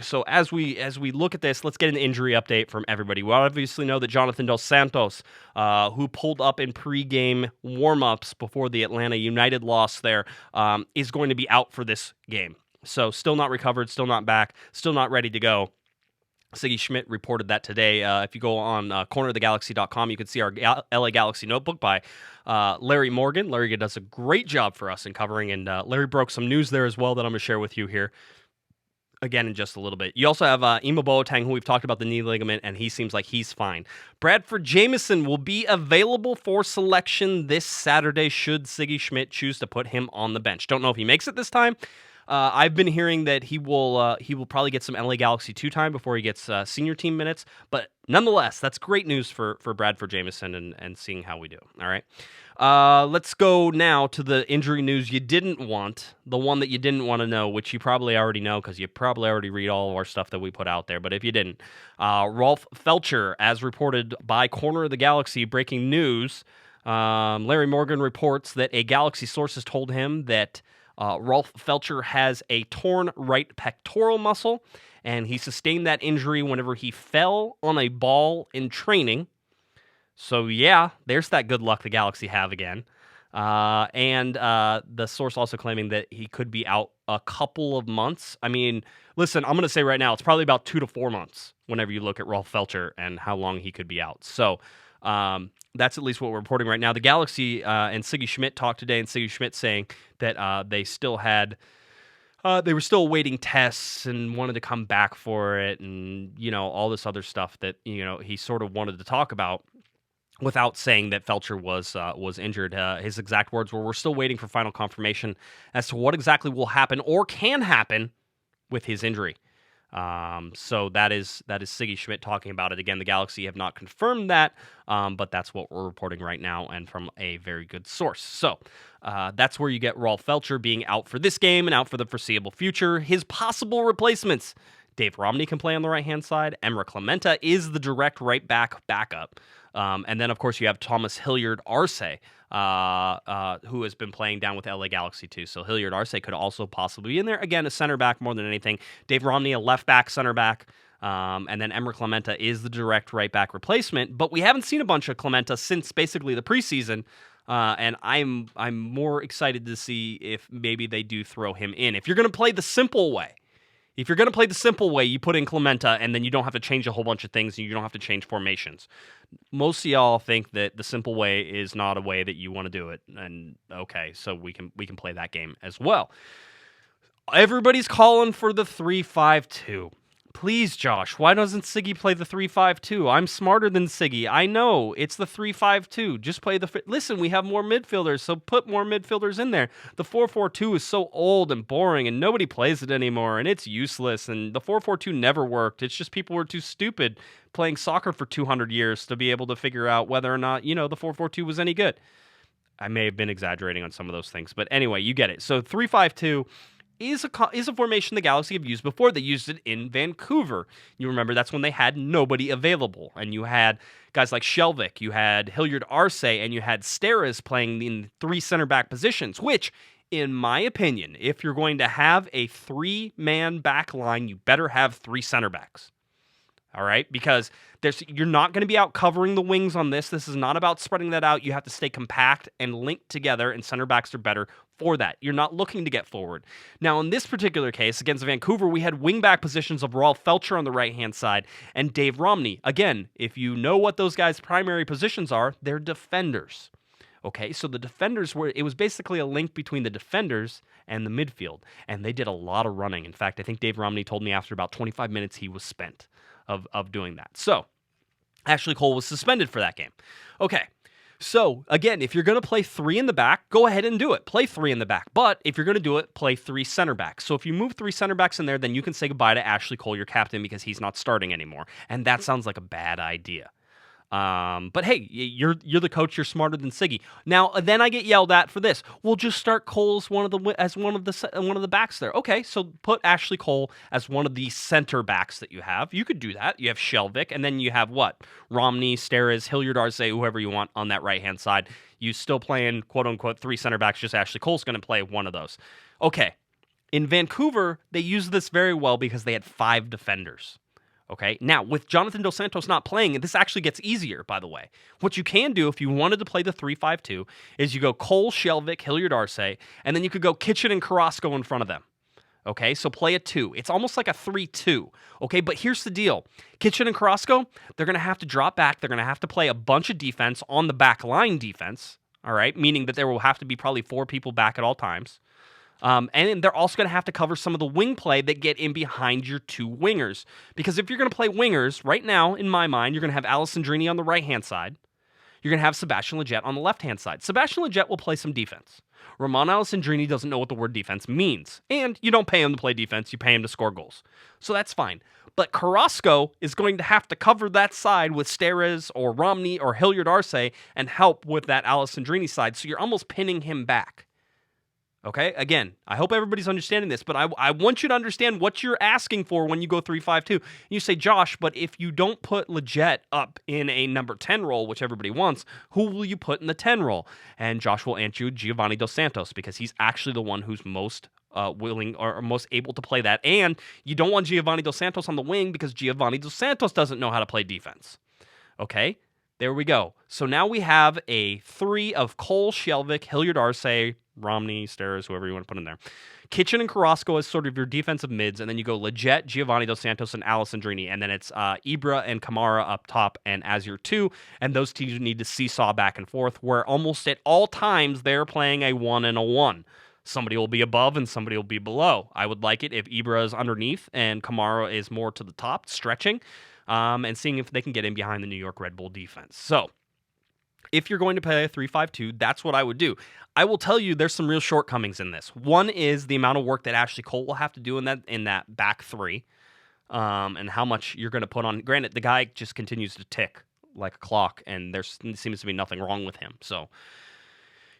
So as we look at this, let's get an injury update from everybody. We obviously know that Jonathan Dos Santos, who pulled up in pregame warm-ups before the Atlanta United loss there, is going to be out for this game. So still not recovered, still not back, still not ready to go. Siggy Schmidt reported that today. If you go on cornerofthegalaxy.com, you can see our LA Galaxy notebook by Larry Morgan. Larry does a great job for us in covering, and Larry broke some news there as well that I'm going to share with you here. Again, in just a little bit. You also have Ima Boateng, who we've talked about the knee ligament, and he seems like he's fine. Bradford Jamieson will be available for selection this Saturday should Siggy Schmidt choose to put him on the bench. Don't know if he makes it this time. I've been hearing that he will probably get some LA Galaxy 2 time before he gets senior team minutes, but nonetheless, that's great news for Bradford Jamieson and seeing how we do. All right. Let's go now to the injury news you didn't want, the one that you didn't want to know, which you probably already know because you probably already read all of our stuff that we put out there. But if you didn't, Rolf Felcher, as reported by Corner of the Galaxy, breaking news, Larry Morgan reports that a Galaxy source has told him that Rolf Felcher has a torn right pectoral muscle, and he sustained that injury whenever he fell on a ball in training. So, yeah, there's that good luck the Galaxy have again. And the source also claiming that he could be out a couple of months. I mean, listen, I'm going to say right now, it's probably about 2 to 4 months whenever you look at Rolf Felcher and how long he could be out. So, that's at least what we're reporting right now. The Galaxy and Siggy Schmidt talked today, and Siggy Schmidt saying that they still had... they were still awaiting tests and wanted to come back for it and, all this other stuff that, he sort of wanted to talk about, without saying that Felcher was injured. His exact words were, "We're still waiting for final confirmation as to what exactly will happen or can happen with his injury." So that is Siggy Schmidt talking about it. Again, the Galaxy have not confirmed that, but that's what we're reporting right now and from a very good source. So that's where you get Rolf Felcher being out for this game and out for the foreseeable future. His possible replacements: Dave Romney can play on the right-hand side. Emre Clementa is the direct right back backup. And then, of course, you have Thomas Hilliard Arce, who has been playing down with LA Galaxy too. So Hilliard Arce could also possibly be in there. Again, a center back more than anything. Dave Romney, a left back, center back. And then Emre Clementa is the direct right back replacement. But we haven't seen a bunch of Clementa since basically the preseason. And I'm more excited to see if maybe they do throw him in. If you're going to play the simple way, you put in Clementa, and then you don't have to change a whole bunch of things, and you don't have to change formations. Most of y'all think that the simple way is not a way that you want to do it, and okay, so we can play that game as well. Everybody's calling for the 3-5-2. Please, Josh, why doesn't Siggy play the 3-5-2? I'm smarter than Siggy. I know it's the 3-5-2. Just play the... Listen, we have more midfielders, so put more midfielders in there. The 4-4-2 is so old and boring, and nobody plays it anymore, and it's useless, and the 4-4-2 never worked. It's just people were too stupid playing soccer for 200 years to be able to figure out whether or not, the 4-4-2 was any good. I may have been exaggerating on some of those things, but anyway, you get it. So 3-5-2... is a formation the Galaxy have used before. They used it in Vancouver. You remember that's when they had nobody available. And you had guys like Shelvik, you had Hilliard Arce, and you had Steres playing in 3 center back positions, which, in my opinion, if you're going to have a 3-man back line, you better have 3 center backs. All right? Because you're not going to be out covering the wings on this. This is not about spreading that out. You have to stay compact and linked together, and center backs are better for that. You're not looking to get forward. Now, in this particular case, against Vancouver, we had wing-back positions of Rolf Felcher on the right-hand side and Dave Romney. Again, if you know what those guys' primary positions are, they're defenders. Okay, so the defenders it was basically a link between the defenders and the midfield, and they did a lot of running. In fact, I think Dave Romney told me after about 25 minutes he was spent of doing that. So, Ashley Cole was suspended for that game. Okay, so again, if you're going to play 3 in the back, go ahead and do it. Play 3 in the back. But if you're going to do it, play 3 center backs. So if you move 3 center backs in there, then you can say goodbye to Ashley Cole, your captain, because he's not starting anymore. And that sounds like a bad idea. But hey, you're the coach. You're smarter than Siggy. Now, then I get yelled at for this. We'll just start Cole as one of the backs there. Okay, so put Ashley Cole as one of the center backs that you have. You could do that. You have Shelvick, and then you have what? Romney, Steres, Hilliard Arce, whoever you want on that right hand side. You still playing quote unquote 3 center backs. Just Ashley Cole's going to play one of those. Okay. In Vancouver, they used this very well because they had 5 defenders. Okay, now with Jonathan Dos Santos not playing, this actually gets easier, by the way. What you can do if you wanted to play the 3-5-2 is you go Cole, Shelvick, Hilliard Arce, and then you could go Kitchen and Carrasco in front of them. Okay, so play a 2. It's almost like a 3-2. Okay, but here's the deal. Kitchen and Carrasco, they're going to have to drop back. They're going to have to play a bunch of defense on the back line defense, all right, meaning that there will have to be probably 4 people back at all times. And they're also going to have to cover some of the wing play that get in behind your 2 wingers. Because if you're going to play wingers, right now, in my mind, you're going to have Alessandrini on the right-hand side. You're going to have Sebastian Lletget on the left-hand side. Sebastian Lletget will play some defense. Roman Alessandrini doesn't know what the word defense means. And you don't pay him to play defense, you pay him to score goals. So that's fine. But Carrasco is going to have to cover that side with Steres or Romney or Hilliard Arce and help with that Alessandrini side. So you're almost pinning him back. Okay, again, I hope everybody's understanding this, but I want you to understand what you're asking for when you go 3-5-2. You say, Josh, but if you don't put Lletget up in a number 10 role, which everybody wants, who will you put in the 10 role? And Josh will answer you Giovanni Dos Santos, because he's actually the one who's most willing or most able to play that. And you don't want Giovanni Dos Santos on the wing because Giovanni Dos Santos doesn't know how to play defense. Okay, there we go. So now we have a 3 of Cole, Shelvick, Hilliard Arce, Romney, Steres, whoever you want to put in there. Kitchen and Carrasco as sort of your defensive mids, and then you go Lletget, Giovanni Dos Santos, and Alessandrini, and then it's Ibra and Kamara up top and as your 2, and those teams need to seesaw back and forth, where almost at all times they're playing a 1 and a 1. Somebody will be above and somebody will be below. I would like it if Ibra is underneath and Kamara is more to the top, stretching, and seeing if they can get in behind the New York Red Bull defense. So, if you're going to play a 3-5-2, that's what I would do. I will tell you there's some real shortcomings in this. One is the amount of work that Ashley Cole will have to do in that back 3, and how much you're going to put on. Granted, the guy just continues to tick like a clock, and there seems to be nothing wrong with him. So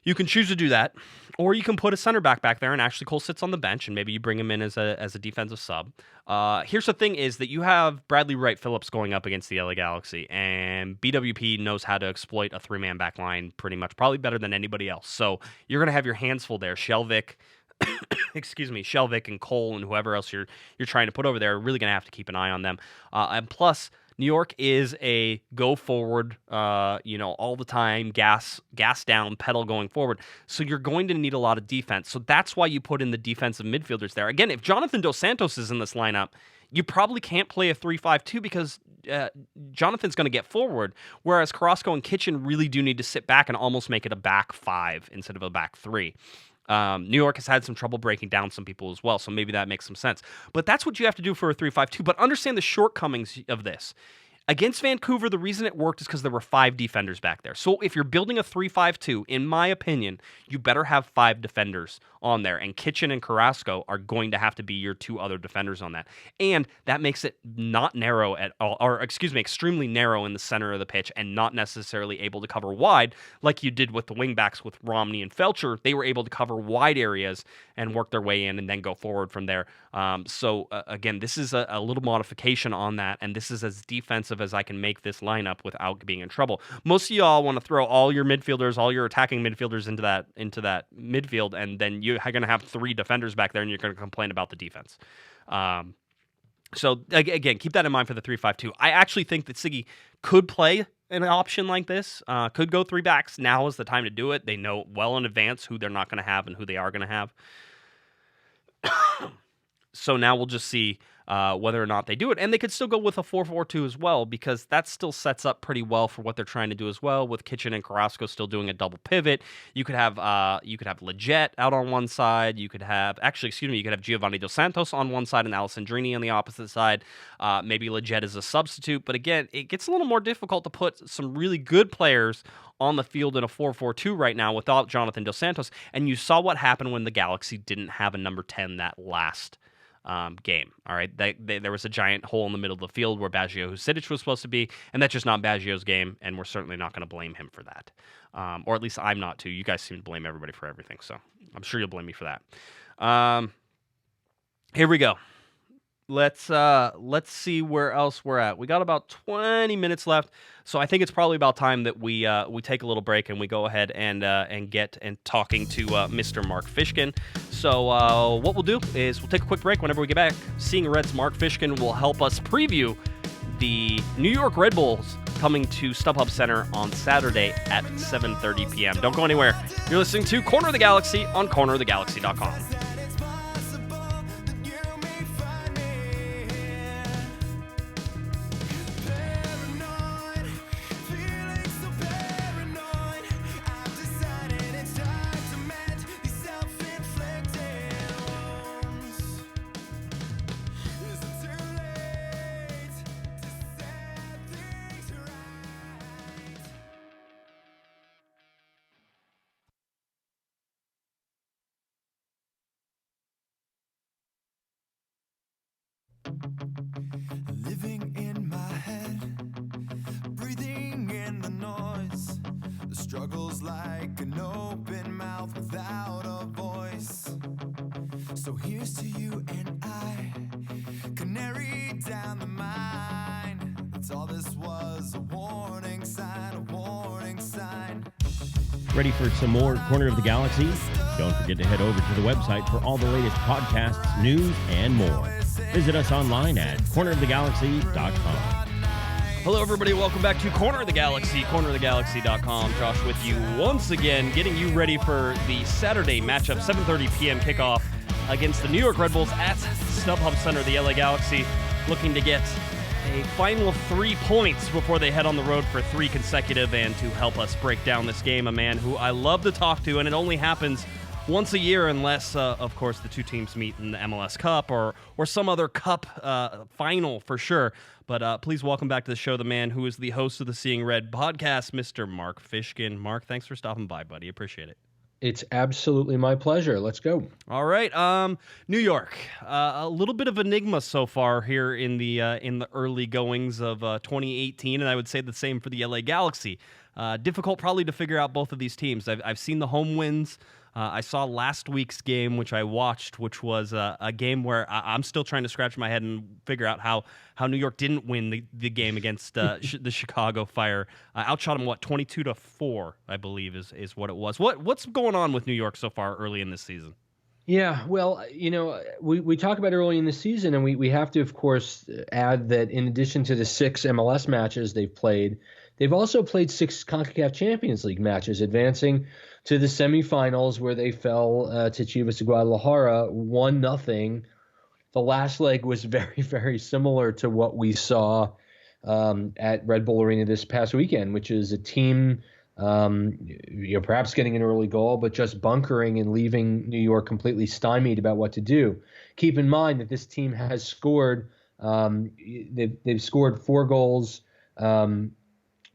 you can choose to do that, or you can put a center back there, and Ashley Cole sits on the bench, and maybe you bring him in as a defensive sub. Here's the thing: is that you have Bradley Wright Phillips going up against the LA Galaxy, and BWP knows how to exploit a 3-man back line pretty much, probably better than anybody else. So you're going to have your hands full there. Shelvick, Shelvick and Cole and whoever else you're trying to put over there are really going to have to keep an eye on them. And plus, New York is a go forward, all the time, gas down, pedal going forward. So you're going to need a lot of defense. So that's why you put in the defensive midfielders there. Again, if Jonathan Dos Santos is in this lineup, you probably can't play a 3-5-2 because Jonathan's going to get forward, whereas Carrasco and Kitchen really do need to sit back and almost make it a back 5 instead of a back 3. New York has had some trouble breaking down some people as well, so maybe that makes some sense. But that's what you have to do for a 3-5-2. But understand the shortcomings of this. Against Vancouver, the reason it worked is because there were 5 defenders back there. So if you're building a 3-5-2, in my opinion, you better have 5 defenders on there. And Kitchen and Carrasco are going to have to be your 2 other defenders on that. And that makes it not narrow at all, or extremely narrow in the center of the pitch and not necessarily able to cover wide like you did with the wingbacks with Romney and Felcher. They were able to cover wide areas and work their way in and then go forward from there. Again, this is a little modification on that, and this is as defensive as I can make this lineup without being in trouble. Most of y'all want to throw all your midfielders, all your attacking midfielders into that midfield, and then you're going to have 3 defenders back there, and you're going to complain about the defense. So again, keep that in mind for the 3-5-2. I actually think that Siggy could play an option like this, could go 3 backs. Now is the time to do it. They know well in advance who they're not going to have and who they are going to have. So now we'll just see whether or not they do it. And they could still go with a 4-4-2 as well, because that still sets up pretty well for what they're trying to do as well, with Kitchen and Carrasco still doing a double pivot. You could have Lletget out on one side. You could have Giovanni Dos Santos on one side and Alessandrini on the opposite side. Maybe Lletget as a substitute. But again, it gets a little more difficult to put some really good players on the field in a 4-4-2 right now without Jonathan Dos Santos. And you saw what happened when the Galaxy didn't have a number 10 that last game. All right, there was a giant hole in the middle of the field where Baggio Husidic was supposed to be, and that's just not Baggio's game, and we're certainly not going to blame him for that. Or at least I'm not too. You guys seem to blame everybody for everything, so I'm sure you'll blame me for that. Here we go. Let's see where else we're at. We got about 20 minutes left, so I think it's probably about time that we take a little break and we go ahead and get talking to Mr. Marc Fishkin. So what we'll do is we'll take a quick break. Whenever we get back, Seeing Red's Marc Fishkin will help us preview the New York Red Bulls coming to StubHub Center on Saturday at 7:30 p.m. Don't go anywhere. You're listening to Corner of the Galaxy on cornerofthegalaxy.com. Living in my head, breathing in the noise. The struggle's like an open mouth without a voice. So here's to you and I, canary down the mine. That's all this was, a warning sign, a warning sign. Ready for some more Corner of the Galaxy? Don't forget to head over to the website for all the latest podcasts, news, and more. Visit us online at cornerofthegalaxy.com. Hello, everybody. Welcome back to Corner of the Galaxy, cornerofthegalaxy.com. Josh with you once again, getting you ready for the Saturday matchup, 7:30 p.m. kickoff against the New York Red Bulls at StubHub Center, the LA Galaxy, looking to get a final 3 points before they head on the road for 3 consecutive. And to help us break down this game, a man who I love to talk to, and it only happens once a year unless, of course, the two teams meet in the MLS Cup or some other cup final for sure. But please welcome back to the show the man who is the host of the Seeing Red podcast, Mr. Marc Fishkin. Marc, thanks for stopping by, buddy. Appreciate it. It's absolutely my pleasure. Let's go. All right, New York, a little bit of enigma so far here in the early goings of 2018, and I would say the same for the LA Galaxy. Difficult probably to figure out both of these teams. I've seen the home wins. I saw last week's game, which I watched, which was a game where I'm still trying to scratch my head and figure out how New York didn't win the game against the Chicago Fire. Outshot them, 22-4, I believe is what it was. What's going on with New York so far early in this season? Yeah, well, we talk about early in the season, and we have to, of course, add that in addition to the 6 MLS matches they've played, they've also played 6 CONCACAF Champions League matches, advancing to the semifinals where they fell to Chivas de Guadalajara 1-0. The last leg was very, very similar to what we saw at Red Bull Arena this past weekend, which is a team perhaps getting an early goal, but just bunkering and leaving New York completely stymied about what to do. Keep in mind that this team has scored. They've scored 4 goals.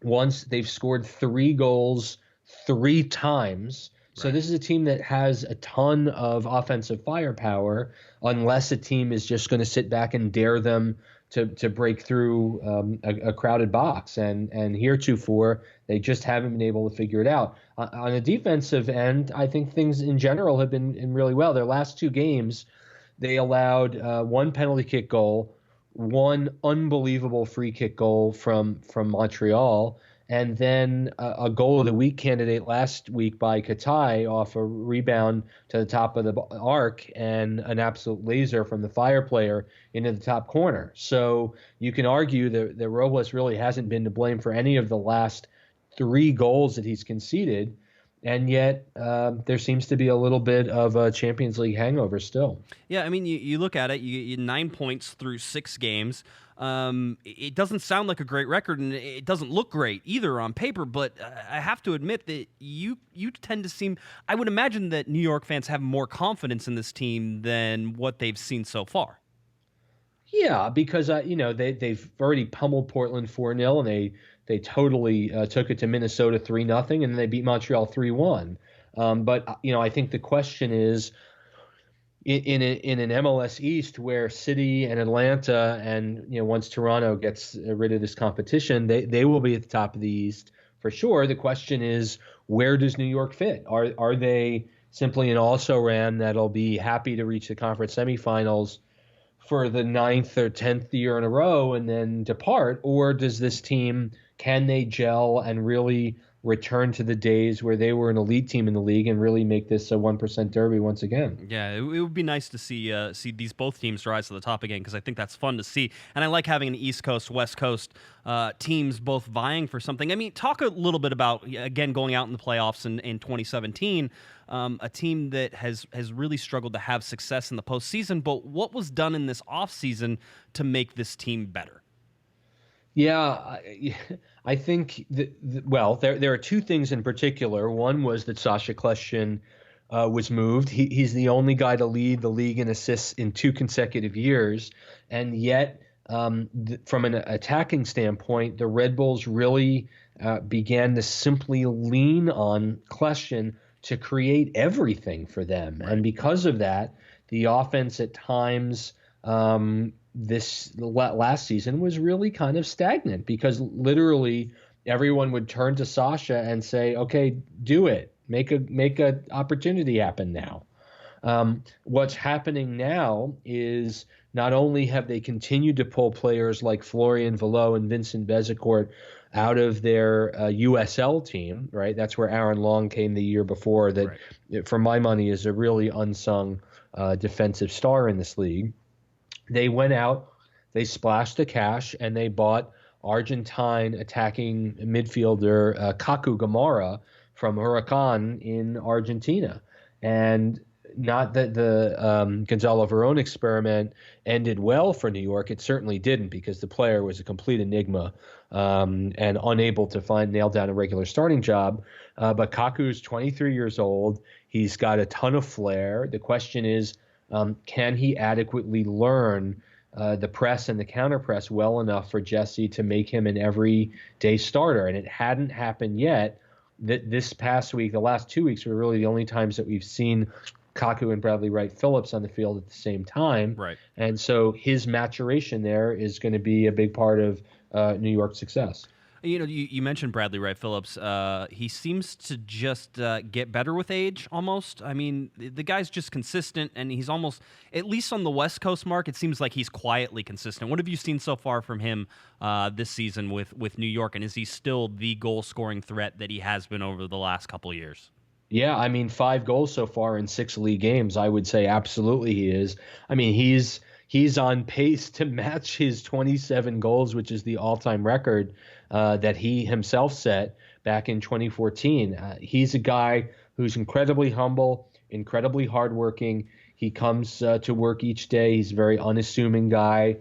Once they've scored 3 goals 3 times. So this is a team that has a ton of offensive firepower, unless a team is just going to sit back and dare them to break through a crowded box. And heretofore, they just haven't been able to figure it out. On the defensive end, I think things in general have been really well. Their last 2 games, they allowed 1 penalty kick goal, 1 unbelievable free kick goal from Montreal, and then a goal of the week candidate last week by Katai off a rebound to the top of the arc and an absolute laser from the Fire player into the top corner. So you can argue that Robles really hasn't been to blame for any of the last 3 goals that he's conceded. And yet there seems to be a little bit of a Champions League hangover still. Yeah, I mean, you look at it, you 9 points through 6 games. It doesn't sound like a great record, and it doesn't look great either on paper, but I have to admit that you tend to seem – I would imagine that New York fans have more confidence in this team than what they've seen so far. Yeah, because they've already pummeled Portland 4-0, and they totally took it to Minnesota 3-0, and then they beat Montreal 3-1. But I think the question is, in an MLS East where City and Atlanta and once Toronto gets rid of this competition, they will be at the top of the East for sure. The question is, where does New York fit? Are they simply an also-ran that'll be happy to reach the conference semifinals for the 9th or 10th year in a row and then depart, or does this team, can they gel and really return to the days where they were an elite team in the league and really make this a 1% derby once again? Yeah, it would be nice to see these both teams rise to the top again, because I think that's fun to see. And I like having an East Coast, West Coast teams both vying for something. I mean, talk a little bit about, again, going out in the playoffs in 2017, a team that has really struggled to have success in the postseason. But what was done in this offseason to make this team better? Yeah, I think well, there are two things in particular. One was that Sacha Kljestan was moved. He's the only guy to lead the league in assists in 2 consecutive years, and yet from an attacking standpoint, the Red Bulls really began to simply lean on Kljestan to create everything for them, and because of that, the offense at times. This last season was really kind of stagnant because literally everyone would turn to Sacha and say, okay, do it. Make a opportunity happen now. What's happening now is not only have they continued to pull players like Florian Valot and Vincent Bezecourt out of their USL team, right? That's where Aaron Long came the year before, that, for my money, is a really unsung defensive star in this league. They went out, they splashed the cash, and they bought Argentine attacking midfielder Kaku Gamara from Huracan in Argentina. And not that the Gonzalo Verón experiment ended well for New York. It certainly didn't, because the player was a complete enigma and unable to nail down a regular starting job. But Kaku's 23 years old. He's got a ton of flair. The question is, can he adequately learn the press and the counter press well enough for Jesse to make him an everyday starter? And it hadn't happened yet. This past week, the last 2 weeks were really the only times that we've seen Kaku and Bradley Wright Phillips on the field at the same time. Right. And so his maturation there is going to be a big part of New York's success. You mentioned Bradley Wright Phillips. He seems to just get better with age, almost. I mean, the guy's just consistent, and he's almost, at least on the West Coast, Mark, it seems like he's quietly consistent. What have you seen so far from him this season with New York, and is he still the goal-scoring threat that he has been over the last couple of years? Yeah, I mean, 5 goals so far in 6 league games. I would say absolutely he is. I mean, he's on pace to match his 27 goals, which is the all-time record that he himself set back in 2014. He's a guy who's incredibly humble, incredibly hardworking. He comes to work each day. He's a very unassuming guy.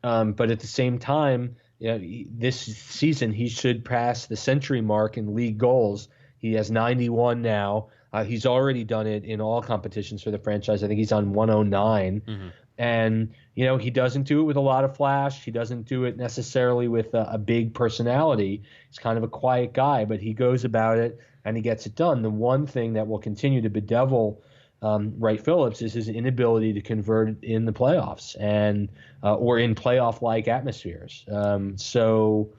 But at the same time, this season he should pass the century mark in league goals. He has 91 now. He's already done it in all competitions for the franchise. I think he's on 109. Mm-hmm. And, he doesn't do it with a lot of flash. He doesn't do it necessarily with a big personality. He's kind of a quiet guy, but he goes about it and he gets it done. The one thing that will continue to bedevil Wright Phillips is his inability to convert in the playoffs and or in playoff-like atmospheres. So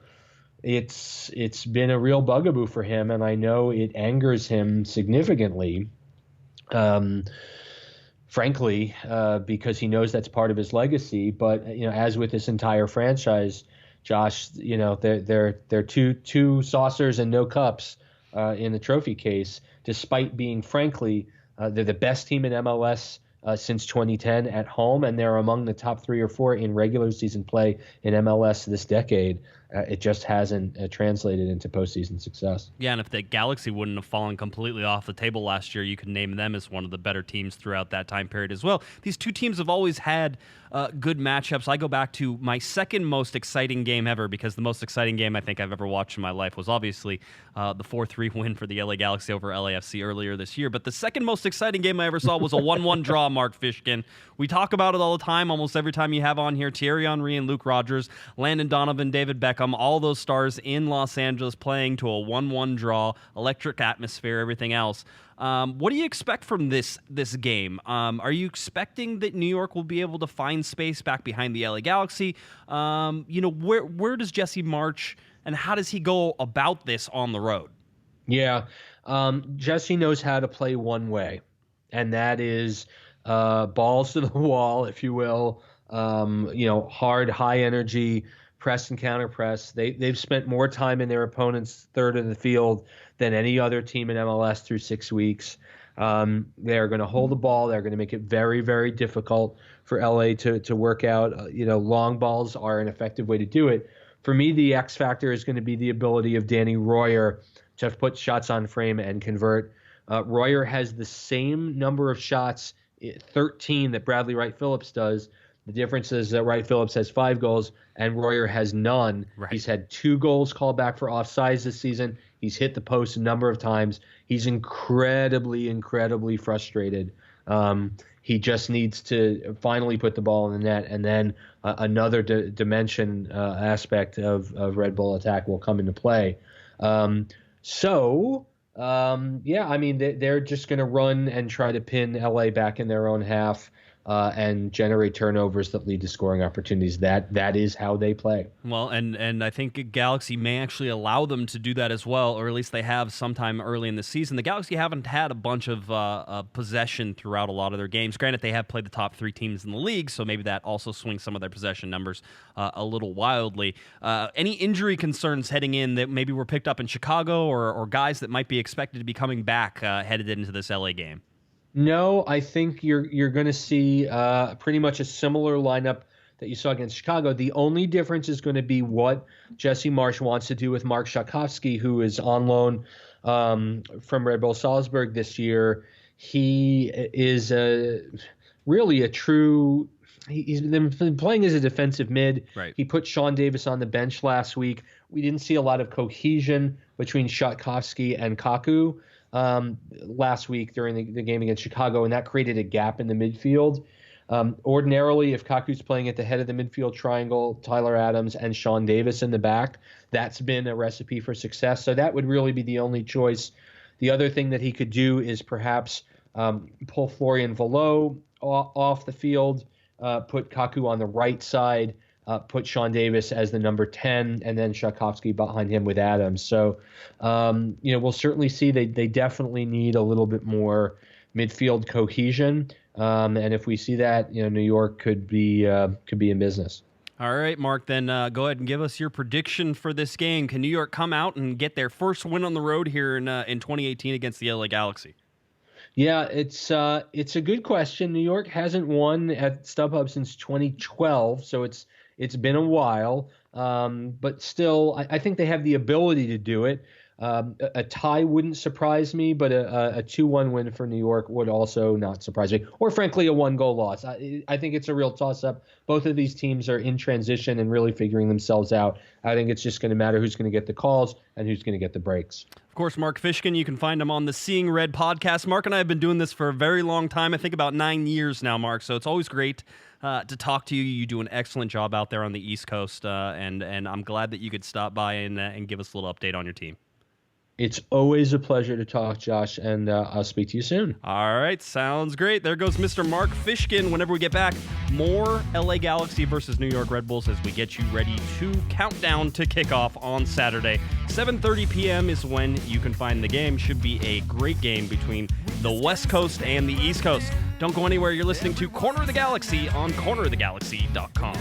it's been a real bugaboo for him, and I know it angers him significantly. Frankly, because he knows that's part of his legacy. But as with this entire franchise, Josh, they're two saucers and no cups in the trophy case. Despite being, frankly, they're the best team in MLS since 2010 at home, and they're among the top 3 or 4 in regular season play in MLS this decade. It just hasn't translated into postseason success. Yeah, and if the Galaxy wouldn't have fallen completely off the table last year, you could name them as one of the better teams throughout that time period as well. These two teams have always had good matchups. I go back to my second most exciting game ever, because the most exciting game I think I've ever watched in my life was obviously the 4-3 win for the LA Galaxy over LAFC earlier this year. But the second most exciting game I ever saw was a 1-1 draw, Marc Fishkin. We talk about it all the time, almost every time you have on here. Thierry Henry and Luke Rogers, Landon Donovan, David Beckham. overcome all those stars in Los Angeles, playing to a 1-1 draw, electric atmosphere, everything else. What do you expect from this game? Are you expecting that New York will be able to find space back behind the LA Galaxy? Where does Jesse march, and how does he go about this on the road? Yeah, Jesse knows how to play one way, and that is balls to the wall, if you will. Hard, high energy press and counter press. They've spent more time in their opponent's third of the field than any other team in MLS through 6 weeks. They're going to hold the ball. They're going to make it very, very difficult for LA to work out. Long balls are an effective way to do it. For me, the X factor is going to be the ability of Danny Royer to put shots on frame and convert. Royer has the same number of shots, 13, that Bradley Wright Phillips does. The difference is that Wright Phillips has 5 goals and Royer has none. Right. He's had 2 goals called back for offsides this season. He's hit the post a number of times. He's incredibly, incredibly frustrated. He just needs to finally put the ball in the net, and then another dimension aspect of Red Bull attack will come into play. They're just going to run and try to pin LA back in their own half and generate turnovers that lead to scoring opportunities. That is how they play. Well, and I think Galaxy may actually allow them to do that as well, or at least they have sometime early in the season. The Galaxy haven't had a bunch of possession throughout a lot of their games. Granted, they have played the top 3 teams in the league, so maybe that also swings some of their possession numbers a little wildly. Any injury concerns heading in that maybe were picked up in Chicago, or guys that might be expected to be coming back headed into this LA game? No, I think you're going to see pretty much a similar lineup that you saw against Chicago. The only difference is going to be what Jesse Marsch wants to do with Mark Shatkovsky, who is on loan from Red Bull Salzburg this year. He is really a true. He's been playing as a defensive mid. Right. He put Sean Davis on the bench last week. We didn't see a lot of cohesion between Shatkovsky and Kaku last week during the game against Chicago, and that created a gap in the midfield. Ordinarily, if Kaku's playing at the head of the midfield triangle, Tyler Adams and Sean Davis in the back, that's been a recipe for success. So that would really be the only choice. The other thing that he could do is perhaps pull Florian Valot off the field, put Kaku on the right side, put Sean Davis as the number 10, and then Shatkovsky behind him with Adams. So, we'll certainly see they definitely need a little bit more midfield cohesion. And if we see that, New York could be in business. All right, Mark, then go ahead and give us your prediction for this game. Can New York come out and get their first win on the road here in 2018 against the LA Galaxy? Yeah, it's a good question. New York hasn't won at StubHub since 2012, so it's been a while, but still, I think they have the ability to do it. A tie wouldn't surprise me, but a 2-1 win for New York would also not surprise me. Or frankly, a 1-goal loss. I think it's a real toss-up. Both of these teams are in transition and really figuring themselves out. I think it's just going to matter who's going to get the calls and who's going to get the breaks. Of course, Marc Fishkin, you can find him on the Seeing Red podcast. Mark and I have been doing this for a very long time, I think about 9 years now, Mark, so it's always great to talk to you. You do an excellent job out there on the East Coast, and I'm glad that you could stop by and give us a little update on your team. It's always a pleasure to talk, Josh, and I'll speak to you soon. All right, sounds great. There goes Mr. Marc Fishkin. Whenever we get back, more LA Galaxy versus New York Red Bulls as we get you ready to count down to kickoff on Saturday. 7:30 p.m. is when you can find the game. Should be a great game between the West Coast and the East Coast. Don't go anywhere. You're listening to Corner of the Galaxy on cornerofthegalaxy.com.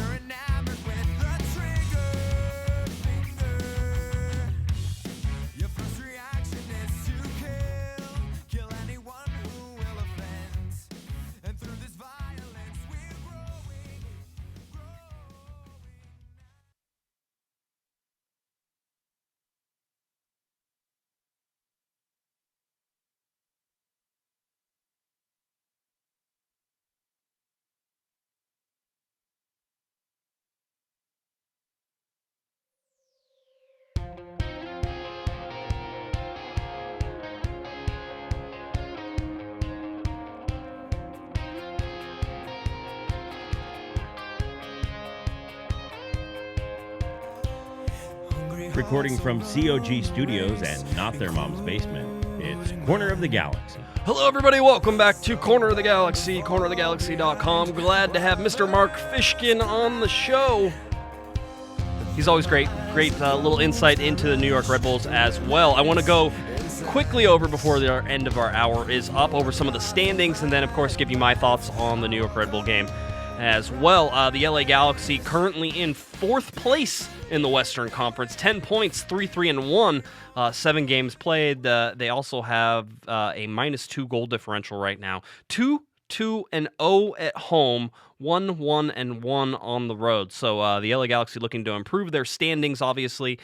Recording from CoG Studios and not their mom's basement, it's Corner of the Galaxy. Hello, everybody. Welcome back to Corner of the Galaxy, cornerofthegalaxy.com. Glad to have Mr. Marc Fishkin on the show. He's always great little insight into the New York Red Bulls as well. I want to go quickly over before the end of our hour is up over some of the standings, and then, of course, give you my thoughts on the New York Red Bull game as well. The LA Galaxy currently in 4th place in the Western Conference, 10 points, 3-3-1, 7 games played. They also have a -2 goal differential right now. 2-2-0 at home, 1-1-1 on the road. So the LA Galaxy looking to improve their standings, obviously.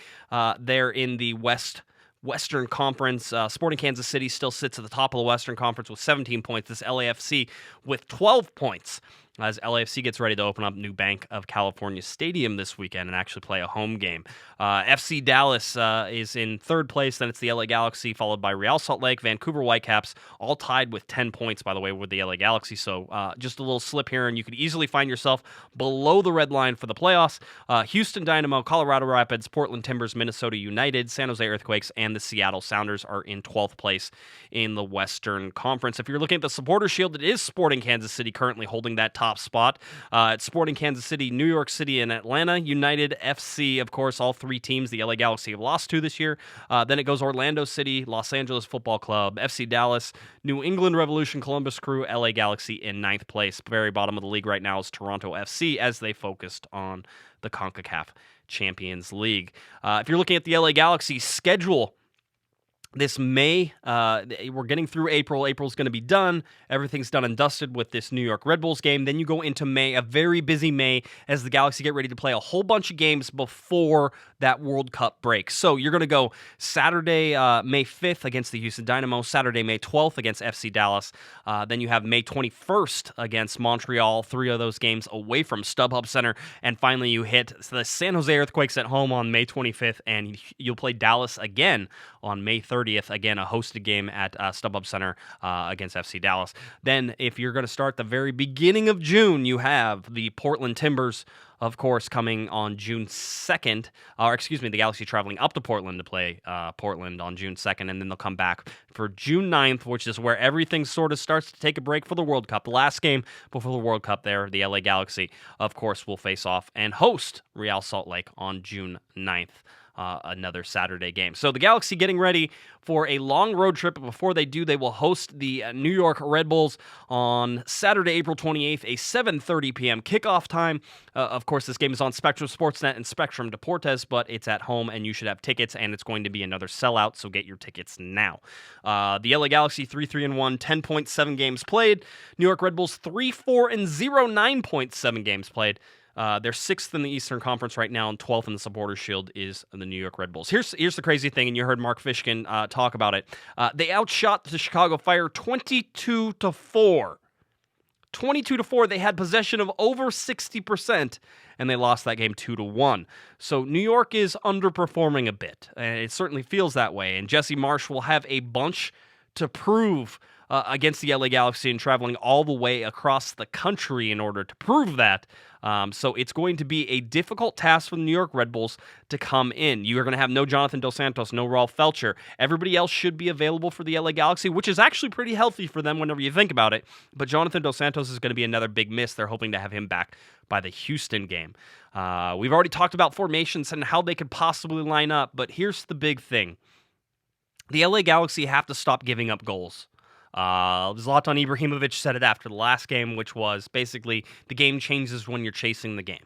They're in the Western Conference. Sporting Kansas City still sits at the top of the Western Conference with 17 points. This LAFC with 12 points. As LAFC gets ready to open up new Bank of California Stadium this weekend and actually play a home game. FC Dallas is in 3rd place. Then it's the LA Galaxy, followed by Real Salt Lake, Vancouver Whitecaps, all tied with 10 points, by the way, with the LA Galaxy. So just a little slip here, and you could easily find yourself below the red line for the playoffs. Houston Dynamo, Colorado Rapids, Portland Timbers, Minnesota United, San Jose Earthquakes, and the Seattle Sounders are in 12th place in the Western Conference. If you're looking at the Supporter Shield, it is Sporting Kansas City currently holding that top spot. It's Sporting Kansas City, New York City, and Atlanta United, FC, of course, all 3 teams the LA Galaxy have lost to this year. Then it goes Orlando City, Los Angeles Football Club, FC Dallas, New England Revolution, Columbus Crew, LA Galaxy in 9th place. Very bottom of the league right now is Toronto FC as they focused on the CONCACAF Champions League. If you're looking at the LA Galaxy schedule, this May, we're getting through April. April's going to be done. Everything's done and dusted with this New York Red Bulls game. Then you go into May, a very busy May, as the Galaxy get ready to play a whole bunch of games before that World Cup break. So you're going to go Saturday, May 5th against the Houston Dynamo, Saturday, May 12th against FC Dallas. Then you have May 21st against Montreal, 3 of those games away from StubHub Center. And finally, you hit the San Jose Earthquakes at home on May 25th, and you'll play Dallas again on May 30th. Again, a hosted game at StubHub Center against FC Dallas. Then, if you're going to start the very beginning of June, you have the Portland Timbers, of course, coming on June 2nd. The Galaxy traveling up to Portland to play Portland on June 2nd, and then they'll come back for June 9th, which is where everything sort of starts to take a break for the World Cup. The last game before the World Cup there, the LA Galaxy, of course, will face off and host Real Salt Lake on June 9th. Another Saturday game. So the Galaxy getting ready for a long road trip. But before they do, they will host the New York Red Bulls on Saturday, April 28th, a 7:30 p.m. kickoff time. Of course, this game is on Spectrum Sportsnet and Spectrum Deportes, but it's at home, and you should have tickets, and it's going to be another sellout, so get your tickets now. The LA Galaxy 3-3-1, 10.7 games played. New York Red Bulls 3-4-0, 9.7 games played. They're 6th in the Eastern Conference right now, and 12th in the Supporter Shield is the New York Red Bulls. Here's the crazy thing, and you heard Marc Fishkin talk about it. They outshot the Chicago Fire 22-4. 22-4. They had possession of over 60%, and they lost that game 2-1. So New York is underperforming a bit, and it certainly feels that way. And Jesse Marsch will have a bunch to prove against the LA Galaxy and traveling all the way across the country in order to prove that. So it's going to be a difficult task for the New York Red Bulls to come in. You are going to have no Jonathan Dos Santos, no Rolf Felcher. Everybody else should be available for the LA Galaxy, which is actually pretty healthy for them whenever you think about it. But Jonathan Dos Santos is going to be another big miss. They're hoping to have him back by the Houston game. We've already talked about formations and how they could possibly line up, but here's the big thing. The LA Galaxy have to stop giving up goals. Zlatan Ibrahimovic said it after the last game, which was basically the game changes when you're chasing the game.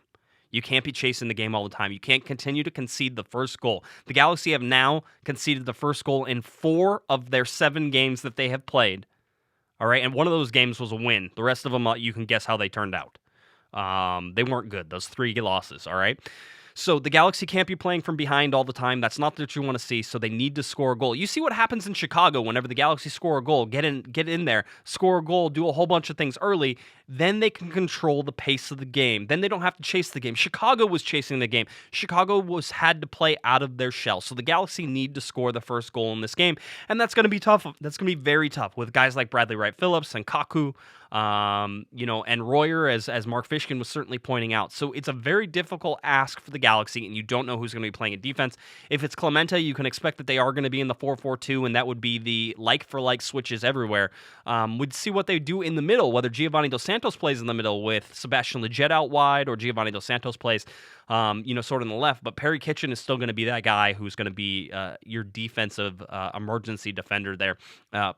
You can't be chasing the game all the time. You can't continue to concede the first goal. The Galaxy have now conceded the first goal in 4 of their 7 games that they have played. All right, and one of those games was a win. The rest of them, you can guess how they turned out. They weren't good, those 3 losses, all right? So the Galaxy can't be playing from behind all the time. That's not what you want to see, so they need to score a goal. You see what happens in Chicago whenever the Galaxy score a goal. Get in there, score a goal, do a whole bunch of things early. Then they can control the pace of the game. Then they don't have to chase the game. Chicago was chasing the game. Chicago had to play out of their shell. So the Galaxy need to score the first goal in this game, and that's going to be tough. That's going to be very tough with guys like Bradley Wright Phillips and Kaku and Royer, as Marc Fishkin was certainly pointing out. So it's a very difficult ask for the Galaxy, and you don't know who's going to be playing in defense. If it's Clemente, you can expect that they are going to be in the 4-4-2, and that would be the like-for-like switches everywhere. We'd see what they do in the middle, whether Giovanni Dos Santos plays in the middle with Sebastian Lletget out wide, or Giovanni Dos Santos plays sort of on the left, but Perry Kitchen is still going to be that guy who's going to be your defensive emergency defender there,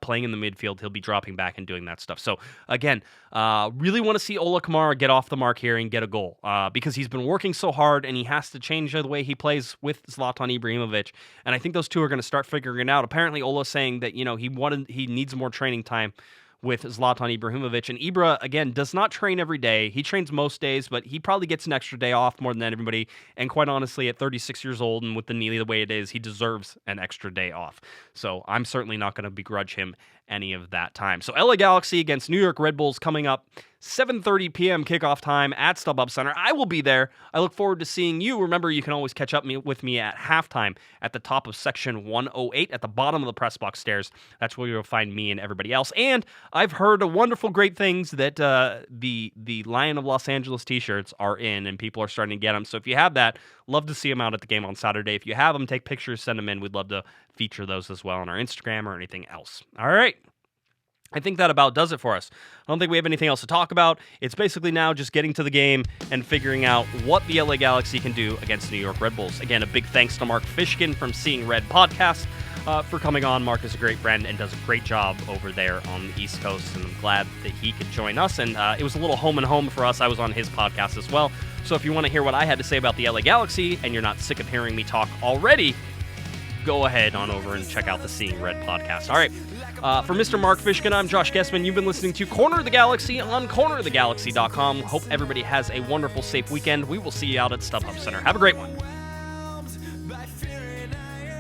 playing in the midfield. He'll be dropping back and doing that stuff. So again, really want to see Ola Kamara get off the mark here and get a goal because he's been working so hard and he has to change the way he plays with Zlatan Ibrahimovic. And I think those two are going to start figuring it out. Apparently, Ola's saying that he needs more training time with Zlatan Ibrahimovic. And Ibra, again, does not train every day. He trains most days, but he probably gets an extra day off more than everybody. And quite honestly, at 36 years old and with the knee the way it is, he deserves an extra day off. So I'm certainly not going to begrudge him any of that time. So LA Galaxy against New York Red Bulls coming up, 7:30 p.m. kickoff time at StubHub Center. I will be there. I look forward to seeing you. Remember, you can always catch up with me at halftime at the top of section 108 at the bottom of the press box stairs. That's where you'll find me and everybody else. And I've heard wonderful, great things that the Lion of Los Angeles t-shirts are in, and people are starting to get them. So if you have that, love to see them out at the game on Saturday. If you have them, take pictures, send them in. We'd love to feature those as well on our Instagram or anything else. All right. I think that about does it for us. I don't think we have anything else to talk about. It's basically now just getting to the game and figuring out what the LA Galaxy can do against the New York Red Bulls. Again, a big thanks to Marc Fishkin from Seeing Red Podcast for coming on. Marc is a great friend and does a great job over there on the East Coast, and I'm glad that he could join us. And it was a little home and home for us. I was on his podcast as well. So if you want to hear what I had to say about the LA Galaxy and you're not sick of hearing me talk already, go ahead on over and check out the Seeing Red Podcast. All right. For Mr. Marc Fishkin, I'm Josh Guesman. You've been listening to Corner of the Galaxy on cornerofthegalaxy.com. Hope everybody has a wonderful, safe weekend. We will see you out at StubHub Center. Have a great one.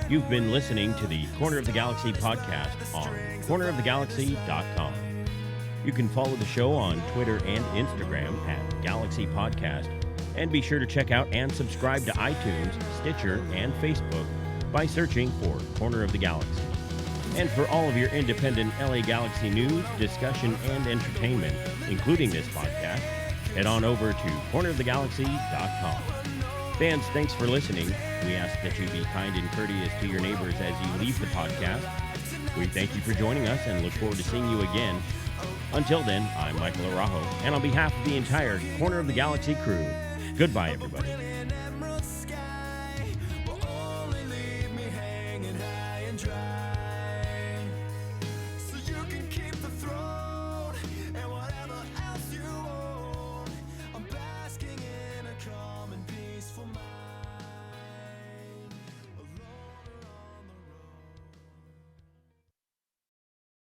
You've been listening to the Corner of the Galaxy podcast on cornerofthegalaxy.com. You can follow the show on Twitter and Instagram at Galaxy Podcast, and be sure to check out and subscribe to iTunes, Stitcher, and Facebook by searching for Corner of the Galaxy. And for all of your independent LA Galaxy news, discussion, and entertainment, including this podcast, head on over to cornerofthegalaxy.com. Fans, thanks for listening. We ask that you be kind and courteous to your neighbors as you leave the podcast. We thank you for joining us and look forward to seeing you again. Until then, I'm Michael Araujo, and on behalf of the entire Corner of the Galaxy crew, goodbye, everybody.